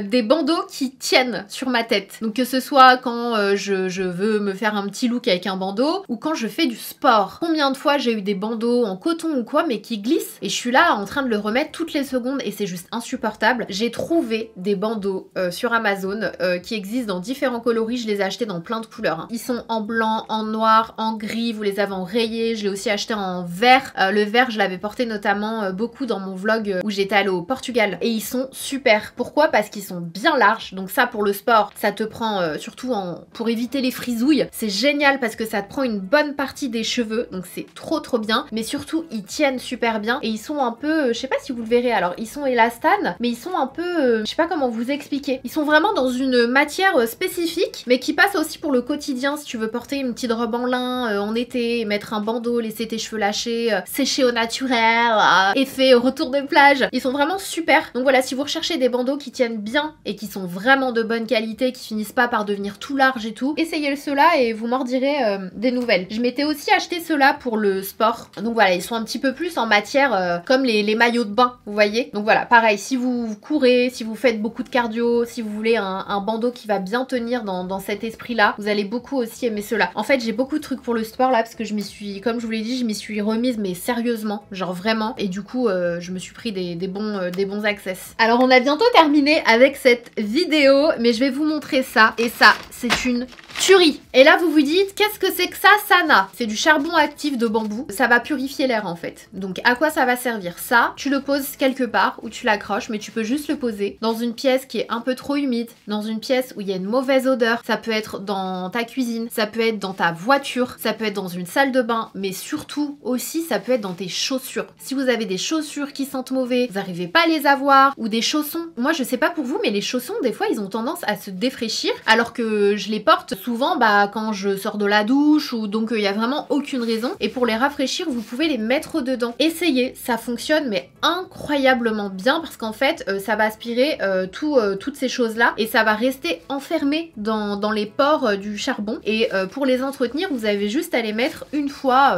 des bandeaux qui tiennent sur ma tête. Donc que ce soit quand je veux me faire un petit look avec un bandeau ou quand je fais du sport. Combien de fois j'ai eu des bandeaux en coton ou quoi mais qui glissent et je suis là en train de le remettre toutes les secondes et c'est juste insupportable. J'ai trouvé des bandeaux sur Amazon qui existent dans différents coloris, je les ai achetés dans plein de couleurs. Hein. Ils sont en blanc, en noir, en gris, vous les avez en rayé, je l'ai aussi acheté en vert. Le vert je l'avais porté notamment beaucoup dans mon vlog où j'étais allée au Portugal et ils sont super. Pourquoi? Parce qu'ils sont bien larges, donc ça pour le sport, ça te prend surtout pour éviter les frisouilles, c'est génial parce que ça te prend une bonne partie des cheveux, donc c'est trop bien, mais surtout ils tiennent super bien et ils sont un peu, je sais pas si vous le verrez, alors ils sont élastane, mais ils sont un peu, je sais pas comment vous expliquer, ils sont vraiment dans une matière spécifique, mais qui passe aussi pour le quotidien si tu veux porter une petite robe en lin en été, mettre un bandeau, laisser tes cheveux lâchés, sécher au naturel, effet retour de plage. Ils sont vraiment super. Donc voilà, si vous recherchez des bandeaux qui tiennent bien et qui sont vraiment de bonne qualité, qui finissent pas par devenir tout large et tout, essayez ceux-là et vous m'en direz des nouvelles. Je m'étais aussi acheté ceux-là pour le sport. Donc voilà, ils sont un petit peu plus en matière comme les maillots de bain, vous voyez. Donc voilà, pareil, si vous courez, si vous faites beaucoup de cardio, si vous voulez un bandeau qui va bien tenir dans cet esprit-là, vous allez beaucoup aussi aimer ceux-là. En fait, j'ai beaucoup de trucs pour le sport là parce que je m'y suis, comme je vous l'ai dit, je m'y suis remise mais sérieusement, genre vraiment. Et du coup, je me suis pris des bons access. Alors on a bientôt terminé avec cette vidéo, mais je vais vous montrer ça. Et ça, c'est une tuerie. Et là, vous vous dites, qu'est-ce que c'est que ça, Sana? C'est du charbon actif de bambou. Ça va purifier l'air en fait. Donc à quoi ça va servir? Ça, tu le poses quelque part où tu l'accroches, mais tu peux juste le poser dans une pièce qui est un peu trop humide, dans une pièce où il y a une mauvaise odeur. Ça peut être dans ta cuisine, ça peut être dans ta voiture, ça peut être dans une salle de bain, mais surtout aussi ça peut être dans tes chaussures. Si vous avez des chaussures qui sentent mauvais, vous n'arrivez pas à les avoir, ou des chaussons. Moi je sais pas pour vous, mais les chaussons des fois ils ont tendance à se défraîchir alors que je les porte souvent quand je sors de la douche ou donc il y a vraiment aucune raison. Et pour les rafraîchir, vous pouvez les mettre dedans. Essayez, ça fonctionne mais incroyablement bien parce qu'en fait ça va aspirer toutes ces choses là et ça va rester enfermé dans les pores du charbon. Et pour les entretenir, vous avez juste à les mettre une fois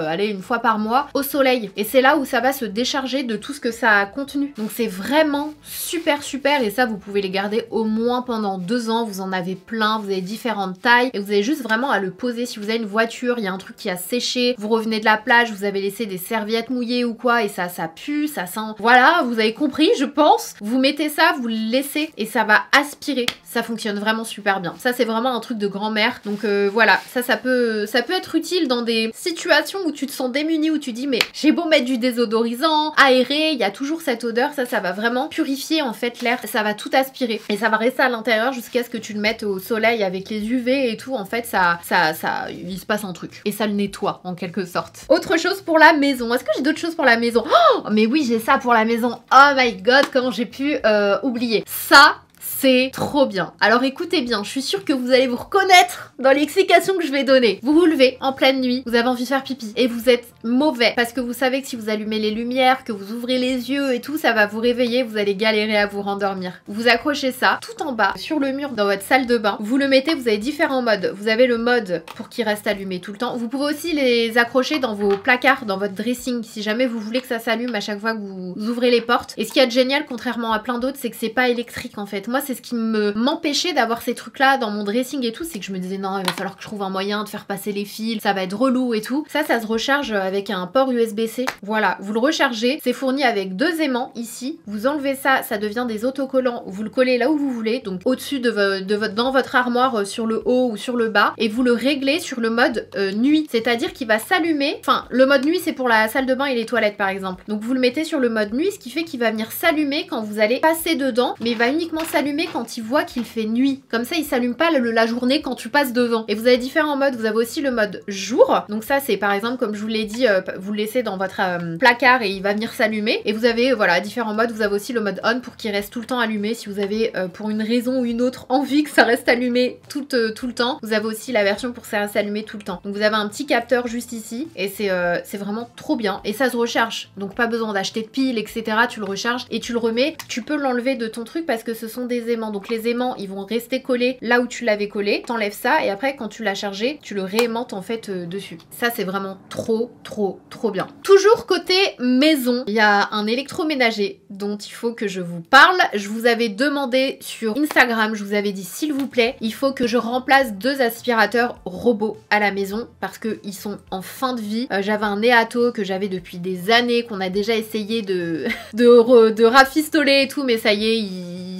par mois au soleil. Et c'est là où ça va se décharger de tout ce que ça a contenu. Donc c'est vraiment super et ça vous pouvez les garder au moins pendant 2 ans. Vous en avez plein, vous avez différentes tailles et vous avez juste vraiment à le poser. Si vous avez une voiture, il y a un truc qui a séché, vous revenez de la plage, vous avez laissé des serviettes mouillées ou quoi et ça pue, ça sent... Voilà, vous avez compris je pense. Vous mettez ça, vous le laissez et ça va aspirer. Ça fonctionne vraiment super bien. Ça c'est vraiment un truc de grand-mère. Donc voilà, ça peut être utile dans des situations où tu te sens démuni, où tu dis mais j'ai beau mettre du désodorisant, aérer, il y a toujours cette odeur. Ça va vraiment purifier en fait l'air. Ça va tout aspirer et ça va rester à l'intérieur jusqu'à ce que tu le mettes au soleil avec les UV et tout. En fait il se passe un truc et ça le nettoie en quelque sorte. Autre chose pour la maison. Est-ce que j'ai d'autres choses pour la maison? Oh mais oui, j'ai ça pour la maison. Oh my god, comment j'ai pu oublier ça. C'est trop bien. Alors écoutez bien, je suis sûre que vous allez vous reconnaître dans l'explication que je vais donner. Vous vous levez en pleine nuit, vous avez envie de faire pipi et vous êtes mauvais parce que vous savez que si vous allumez les lumières, que vous ouvrez les yeux et tout, ça va vous réveiller, vous allez galérer à vous rendormir. Vous accrochez ça tout en bas sur le mur dans votre salle de bain. Vous le mettez, vous avez différents modes. Vous avez le mode pour qu'il reste allumé tout le temps. Vous pouvez aussi les accrocher dans vos placards, dans votre dressing, si jamais vous voulez que ça s'allume à chaque fois que vous ouvrez les portes. Et ce qui est génial, contrairement à plein d'autres, c'est que c'est pas électrique en fait. Moi, c'est ce qui m'empêchait d'avoir ces trucs là dans mon dressing et tout, c'est que je me disais non, il va falloir que je trouve un moyen de faire passer les fils, ça va être relou et tout. Ça se recharge avec un port USB-C. Voilà, vous le rechargez, c'est fourni avec 2 aimants ici. Vous enlevez ça, ça devient des autocollants, vous le collez là où vous voulez, donc au-dessus dans votre armoire sur le haut ou sur le bas, et vous le réglez sur le mode nuit, c'est-à-dire qu'il va s'allumer. Enfin, le mode nuit c'est pour la salle de bain et les toilettes par exemple. Donc vous le mettez sur le mode nuit, ce qui fait qu'il va venir s'allumer quand vous allez passer dedans, mais il va uniquement s'allumer quand il voit qu'il fait nuit. Comme ça, il s'allume pas la journée quand tu passes devant. Et vous avez différents modes. Vous avez aussi le mode jour. Donc ça, c'est par exemple, comme je vous l'ai dit, vous le laissez dans votre placard et il va venir s'allumer. Et vous avez, voilà, différents modes. Vous avez aussi le mode on pour qu'il reste tout le temps allumé. Si vous avez, pour une raison ou une autre, envie que ça reste allumé tout le temps. Vous avez aussi la version pour que ça reste allumé tout le temps. Donc vous avez un petit capteur juste ici. Et c'est vraiment trop bien. Et ça se recharge. Donc pas besoin d'acheter de piles, etc. Tu le recharges et tu le remets. Tu peux l'enlever de ton truc parce que ce sont des les aimants. Donc les aimants, ils vont rester collés là où tu l'avais collé. T'enlèves ça et après, quand tu l'as chargé, tu le réaimantes en fait dessus. Ça, c'est vraiment trop bien. Toujours côté maison, il y a un électroménager dont il faut que je vous parle. Je vous avais demandé sur Instagram, je vous avais dit s'il vous plaît, il faut que je remplace 2 aspirateurs robots à la maison parce qu'ils sont en fin de vie. J'avais un Neato que j'avais depuis des années, qu'on a déjà essayé de rafistoler et tout, mais ça y est,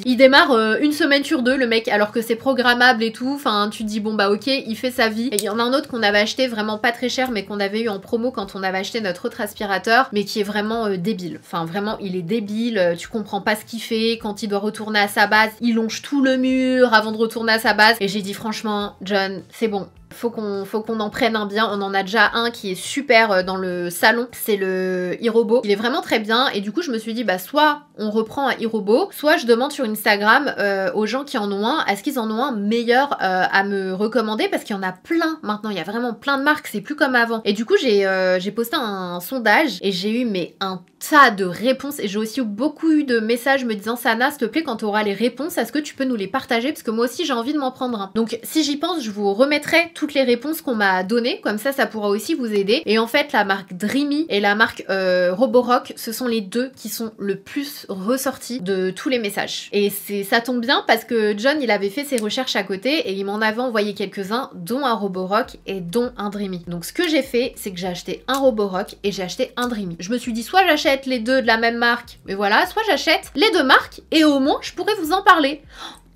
il démarre une semaine sur 2 le mec, alors que c'est programmable et tout. Enfin, tu te dis bon bah ok, il fait sa vie. Et il y en a un autre qu'on avait acheté vraiment pas très cher, mais qu'on avait eu en promo quand on avait acheté notre autre aspirateur, mais qui est vraiment débile. Enfin vraiment, il est débile, tu comprends pas ce qu'il fait. Quand il doit retourner à sa base, il longe tout le mur avant de retourner à sa base. Et j'ai dit franchement, John, c'est bon. Faut qu'on en prenne un bien. On en a déjà un qui est super dans le salon. C'est le iRobot. Il est vraiment très bien. Et du coup, je me suis dit, bah, soit on reprend un iRobot, soit je demande sur Instagram aux gens qui en ont un, est-ce qu'ils en ont un meilleur à me recommander? Parce qu'il y en a plein maintenant. Il y a vraiment plein de marques. C'est plus comme avant. Et du coup, j'ai posté un sondage et j'ai eu un tas de réponses. Et j'ai aussi beaucoup eu de messages me disant, Sana, s'il te plaît, quand tu auras les réponses, est-ce que tu peux nous les partager? Parce que moi aussi, j'ai envie de m'en prendre un. Donc, si j'y pense, je vous remettrai toutes les réponses qu'on m'a données, comme ça pourra aussi vous aider. Et en fait, la marque Dreamy et la marque Roborock, ce sont les 2 qui sont le plus ressortis de tous les messages. Et ça tombe bien parce que John, il avait fait ses recherches à côté et il m'en avait envoyé quelques-uns, dont un Roborock et dont un Dreamy. Donc ce que j'ai fait, c'est que j'ai acheté un Roborock et j'ai acheté un Dreamy. Je me suis dit, soit j'achète les 2 de la même marque, mais voilà, soit j'achète les 2 marques et au moins je pourrais vous en parler.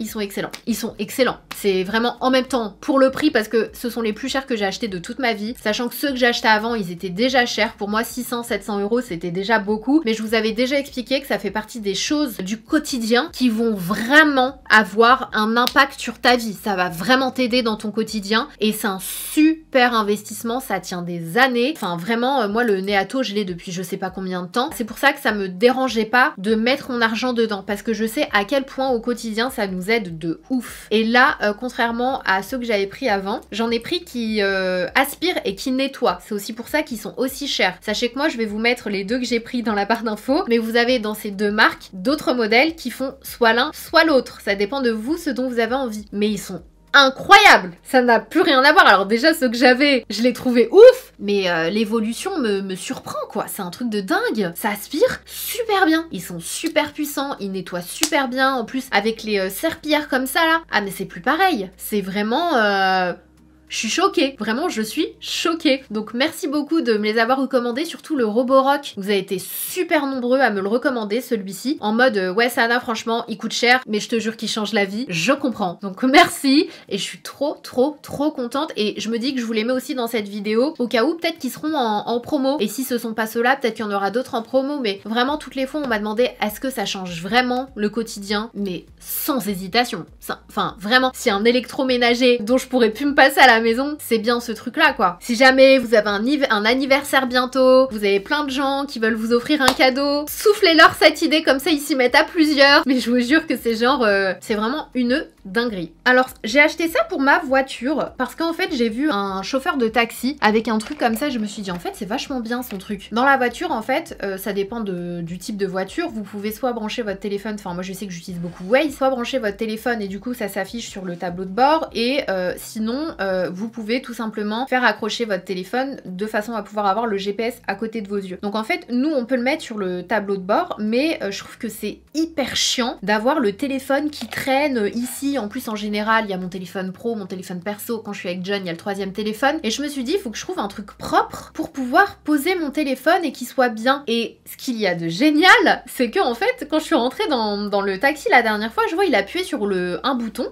Ils sont excellents. Ils sont excellents. C'est vraiment en même temps pour le prix parce que ce sont les plus chers que j'ai achetés de toute ma vie. Sachant que ceux que j'ai achetés avant, ils étaient déjà chers. Pour moi, 600, 700 euros, c'était déjà beaucoup. Mais je vous avais déjà expliqué que ça fait partie des choses du quotidien qui vont vraiment avoir un impact sur ta vie. Ça va vraiment t'aider dans ton quotidien. Et c'est un super investissement. Ça tient des années. Enfin, vraiment, moi, le Neato, je l'ai depuis je sais pas combien de temps. C'est pour ça que ça me dérangeait pas de mettre mon argent dedans. Parce que je sais à quel point au quotidien, ça nous aide de ouf. Et là, contrairement à ceux que j'avais pris avant, j'en ai pris qui aspirent et qui nettoient. C'est aussi pour ça qu'ils sont aussi chers. Sachez que moi, je vais vous mettre les 2 que j'ai pris dans la barre d'infos, mais vous avez dans ces 2 marques d'autres modèles qui font soit l'un, soit l'autre. Ça dépend de vous, ce dont vous avez envie. Mais ils sont incroyable, ça n'a plus rien à voir. Alors déjà ceux que j'avais, je les trouvais ouf, mais l'évolution me surprend quoi, c'est un truc de dingue. Ça aspire super bien, ils sont super puissants, ils nettoient super bien, en plus avec les serpillères comme ça là, ah mais c'est plus pareil, c'est vraiment je suis choquée, vraiment je suis choquée. Donc merci beaucoup de me les avoir recommandés, surtout le Roborock. Vous avez été super nombreux à me le recommander celui-ci, en mode ouais Sana franchement il coûte cher mais je te jure qu'il change la vie, je comprends. Donc merci et je suis trop contente et je me dis que je vous les mets aussi dans cette vidéo au cas où peut-être qu'ils seront en promo. Et si ce sont pas ceux-là, peut-être qu'il y en aura d'autres en promo, mais vraiment toutes les fois on m'a demandé est-ce que ça change vraiment le quotidien, mais sans hésitation. Enfin vraiment, si un électroménager dont je pourrais plus me passer à la maison, c'est bien ce truc là quoi. Si jamais vous avez un anniversaire bientôt, vous avez plein de gens qui veulent vous offrir un cadeau, soufflez-leur cette idée, comme ça ils s'y mettent à plusieurs. Mais je vous jure que c'est genre c'est vraiment une dinguerie. Alors j'ai acheté ça pour ma voiture parce qu'en fait j'ai vu un chauffeur de taxi avec un truc comme ça, je me suis dit en fait c'est vachement bien son truc. Dans la voiture en fait ça dépend du type de voiture, vous pouvez soit brancher votre téléphone, enfin moi je sais que j'utilise beaucoup Waze, soit brancher votre téléphone et du coup ça s'affiche sur le tableau de bord et sinon vous pouvez tout simplement faire accrocher votre téléphone de façon à pouvoir avoir le GPS à côté de vos yeux. Donc en fait nous on peut le mettre sur le tableau de bord mais je trouve que c'est hyper chiant d'avoir le téléphone qui traîne ici. En plus en général il y a mon téléphone pro, mon téléphone perso, quand je suis avec John il y a le 3e téléphone et je me suis dit il faut que je trouve un truc propre pour pouvoir poser mon téléphone et qu'il soit bien. Et ce qu'il y a de génial c'est que en fait quand je suis rentrée dans le taxi la dernière fois, je vois il a appuyé sur un bouton,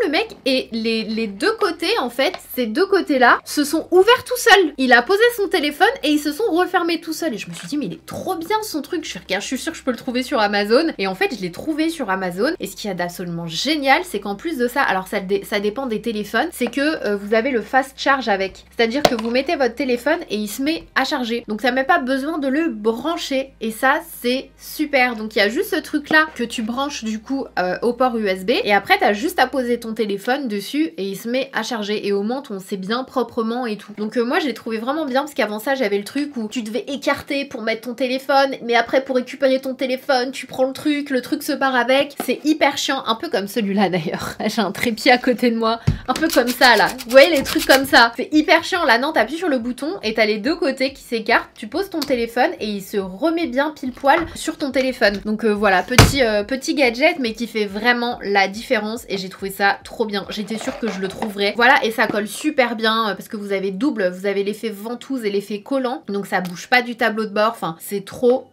le mec et les deux côtés en fait, ces deux côtés là se sont ouverts tout seuls. Il a posé son téléphone et ils se sont refermés tout seuls et je me suis dit mais il est trop bien son truc. Je suis sûre que je peux le trouver sur Amazon et en fait je l'ai trouvé sur Amazon et ce qu'il y a d'absolument génial génial, c'est qu'en plus de ça, alors ça dépend des téléphones, c'est que vous avez le fast charge avec. C'est-à-dire que vous mettez votre téléphone et il se met à charger. Donc ça n'a même pas besoin de le brancher. Et ça, c'est super. Donc il y a juste ce truc-là que tu branches du coup au port USB. Et après, tu as juste à poser ton téléphone dessus et il se met à charger. Et au moins, on sait bien proprement et tout. Donc moi, je l'ai trouvé vraiment bien parce qu'avant ça, j'avais le truc où tu devais écarter pour mettre ton téléphone. Mais après, pour récupérer ton téléphone, tu prends le truc se barre avec. C'est hyper chiant. Un peu comme celui-là d'ailleurs. J'ai un trépied à côté de moi. Un peu comme ça là. Vous voyez les trucs comme ça. C'est hyper chiant. Là, non, t'appuies sur le bouton et t'as les deux côtés qui s'écartent. Tu poses ton téléphone et il se remet bien pile poil sur ton téléphone. Donc voilà, petit gadget mais qui fait vraiment la différence et j'ai trouvé ça trop bien. J'étais sûre que je le trouverais. Voilà, et ça colle super bien parce que vous avez double, vous avez l'effet ventouse et l'effet collant. Donc ça bouge pas du tableau de bord. Enfin, c'est trop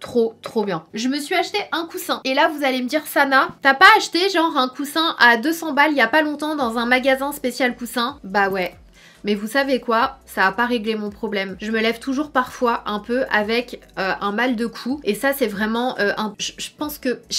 bien. Je me suis acheté un coussin. Et là, vous allez me dire, Sana, t'as pas acheté genre un coussin à 200 balles il y a pas longtemps dans un magasin spécial coussin? Bah ouais. Mais vous savez quoi? Ça a pas réglé mon problème. Je me lève toujours parfois un peu avec un mal de cou. Et ça, c'est vraiment je pense que, je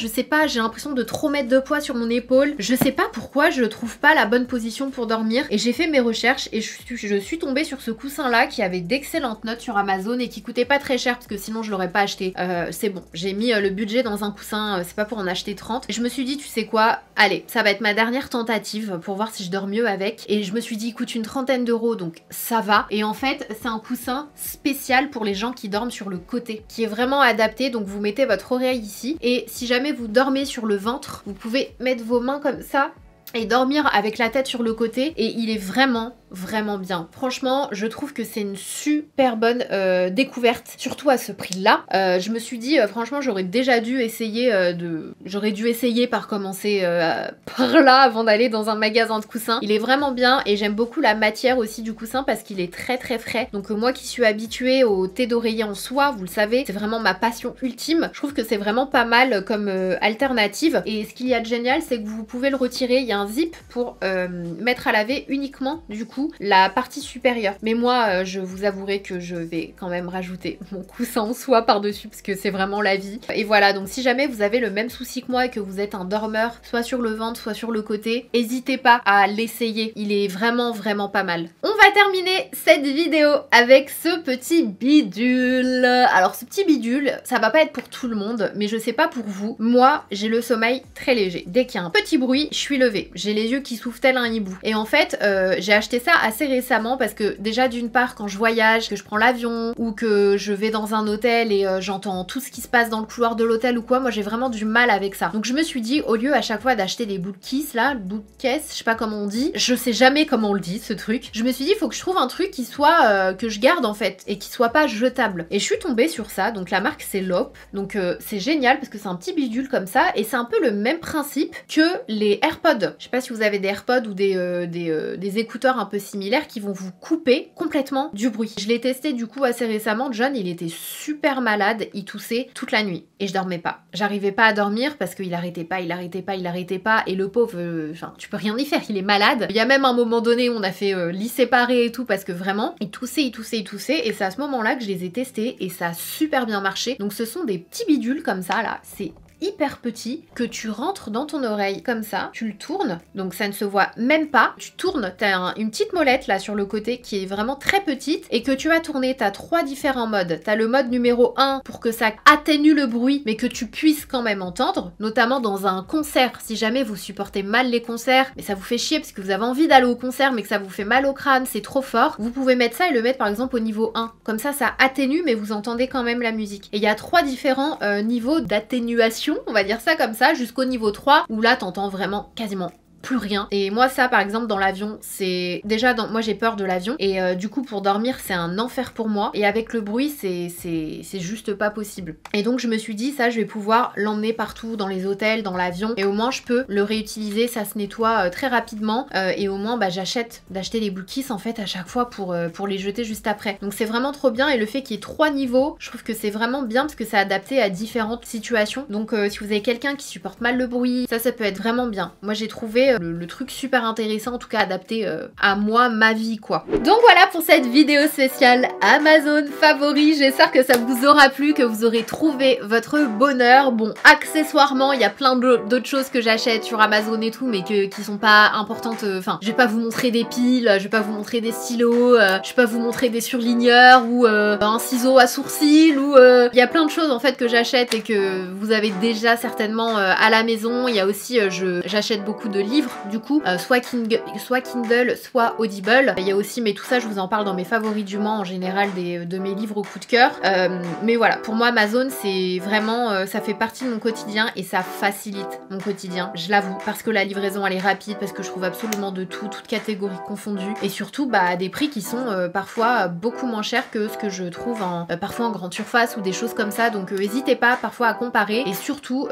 sais pas, j'ai l'impression de trop mettre de poids sur mon épaule. Je sais pas pourquoi je trouve pas la bonne position pour dormir. Et j'ai fait mes recherches et je suis tombée sur ce coussin-là qui avait d'excellentes notes sur Amazon et qui coûtait pas très cher parce que sinon je l'aurais pas acheté. C'est bon, j'ai mis le budget dans un coussin, c'est pas pour en acheter 30. Et je me suis dit, tu sais quoi? Allez, ça va être ma dernière tentative pour voir si je dors mieux avec. Et je me suis dit, écoute, une trentaine d'euros, donc ça va. Et en fait, c'est un coussin spécial pour les gens qui dorment sur le côté, qui est vraiment adapté. Donc vous mettez votre oreille ici et si jamais vous dormez sur le ventre, vous pouvez mettre vos mains comme ça et dormir avec la tête sur le côté et il est vraiment bien. Franchement, je trouve que c'est une super bonne découverte, surtout à ce prix-là. Je me suis dit, franchement, j'aurais déjà dû essayer J'aurais dû essayer par commencer par là avant d'aller dans un magasin de coussins. Il est vraiment bien et j'aime beaucoup la matière aussi du coussin parce qu'il est très frais. Donc moi qui suis habituée au thé d'oreiller en soie, vous le savez, c'est vraiment ma passion ultime. Je trouve que c'est vraiment pas mal comme alternative. Et ce qu'il y a de génial, c'est que vous pouvez le retirer. Il y a un zip pour mettre à laver uniquement du coup la partie supérieure. Mais moi, je vous avouerai que je vais quand même rajouter mon coussin en soie par-dessus parce que c'est vraiment la vie. Et voilà, donc si jamais vous avez le même souci que moi et que vous êtes un dormeur, soit sur le ventre, soit sur le côté, n'hésitez pas à l'essayer. Il est vraiment pas mal. On va terminer cette vidéo avec ce petit bidule. Alors ce petit bidule, ça va pas être pour tout le monde, mais je sais pas pour vous. Moi, j'ai le sommeil très léger. Dès qu'il y a un petit bruit, je suis levée. J'ai les yeux qui s'ouvrent tel un hibou. Et en fait, j'ai acheté ça assez récemment parce que déjà d'une part quand je voyage, que je prends l'avion ou que je vais dans un hôtel et j'entends tout ce qui se passe dans le couloir de l'hôtel ou quoi, moi j'ai vraiment du mal avec ça. Donc je me suis dit, au lieu à chaque fois d'acheter des bouts de kiss là, bouts de caisse, je sais pas comment on dit, je sais jamais comment on le dit ce truc, je me suis dit il faut que je trouve un truc qui soit que je garde en fait et qui soit pas jetable. Et je suis tombée sur ça, donc la marque c'est Lope, donc c'est génial parce que c'est un petit bidule comme ça et c'est un peu le même principe que les AirPods. Je sais pas si vous avez des AirPods ou des écouteurs un peu similaires qui vont vous couper complètement du bruit. Je l'ai testé du coup assez récemment. John il était super malade, il toussait toute la nuit et je dormais pas. J'arrivais pas à dormir parce qu'il arrêtait pas et le pauvre, enfin tu peux rien y faire, il est malade. Il y a même un moment donné où on a fait lit séparé et tout parce que vraiment il toussait et c'est à ce moment là que je les ai testés et ça a super bien marché. Donc ce sont des petits bidules comme ça là, c'est hyper petit que tu rentres dans ton oreille comme ça, tu le tournes, donc ça ne se voit même pas, tu tournes, t'as une petite molette là sur le côté qui est vraiment très petite et que tu vas tourner. T'as 3 différents modes. T'as le mode numéro 1 pour que ça atténue le bruit mais que tu puisses quand même entendre, notamment dans un concert. Si jamais vous supportez mal les concerts mais ça vous fait chier parce que vous avez envie d'aller au concert mais que ça vous fait mal au crâne, c'est trop fort, vous pouvez mettre ça et le mettre par exemple au niveau 1, comme ça atténue mais vous entendez quand même la musique. Et il y a 3 différents niveaux d'atténuation, on va dire ça comme ça, jusqu'au niveau 3 où là t'entends vraiment quasiment plus rien. Et moi ça par exemple dans l'avion, c'est déjà moi j'ai peur de l'avion et du coup pour dormir c'est un enfer pour moi et avec le bruit c'est juste pas possible. Et donc je me suis dit ça je vais pouvoir l'emmener partout dans les hôtels, dans l'avion et au moins je peux le réutiliser, ça se nettoie très rapidement et au moins d'acheter des bouquets en fait à chaque fois pour les jeter juste après. Donc c'est vraiment trop bien et le fait qu'il y ait 3 niveaux, je trouve que c'est vraiment bien parce que c'est adapté à différentes situations. Donc si vous avez quelqu'un qui supporte mal le bruit, ça peut être vraiment bien. Moi j'ai trouvé le truc super intéressant, en tout cas adapté à moi, ma vie quoi. Donc voilà pour cette vidéo spéciale Amazon favoris, j'espère que ça vous aura plu, que vous aurez trouvé votre bonheur. Bon, accessoirement, il y a plein d'autres choses que j'achète sur Amazon et tout, mais qui sont pas importantes. Enfin, je vais pas vous montrer des piles, je vais pas vous montrer des stylos, je vais pas vous montrer des surligneurs ou un ciseau à sourcils ou il y a plein de choses en fait que j'achète et que vous avez déjà certainement à la maison. Il y a aussi, j'achète beaucoup de livres du coup, soit Kindle, soit Audible. Il y a aussi, mais tout ça je vous en parle dans mes favoris du mois en général de mes livres au coup de cœur. Mais voilà, pour moi Amazon c'est vraiment, ça fait partie de mon quotidien et ça facilite mon quotidien, je l'avoue, parce que la livraison elle est rapide, parce que je trouve absolument de tout, toutes catégories confondues et surtout à des prix qui sont parfois beaucoup moins chers que ce que je trouve parfois en grande surface ou des choses comme ça. Donc n'hésitez pas parfois à comparer et surtout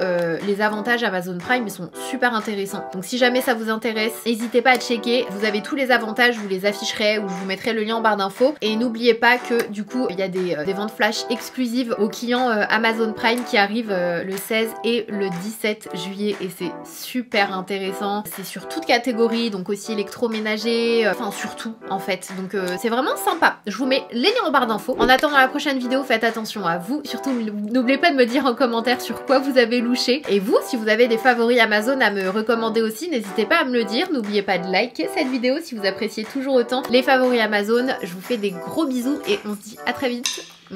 les avantages Amazon Prime ils sont super intéressants. Donc si jamais ça vous intéresse, n'hésitez pas à checker, vous avez tous les avantages, je vous les afficherai ou je vous mettrai le lien en barre d'infos. Et n'oubliez pas que du coup il y a des ventes flash exclusives aux clients Amazon Prime qui arrivent le 16 et le 17 juillet et c'est super intéressant. C'est sur toute catégorie, donc aussi électroménager, enfin surtout en fait. Donc c'est vraiment sympa. Je vous mets les liens en barre d'infos. En attendant la prochaine vidéo, faites attention à vous. Surtout n'oubliez pas de me dire en commentaire sur quoi vous avez louché. Et vous, si vous avez des favoris Amazon à me recommander aussi, n'hésitez pas à me le dire. N'oubliez pas de liker cette vidéo si vous appréciez toujours autant les favoris Amazon. Je vous fais des gros bisous et on se dit à très vite. Mmh.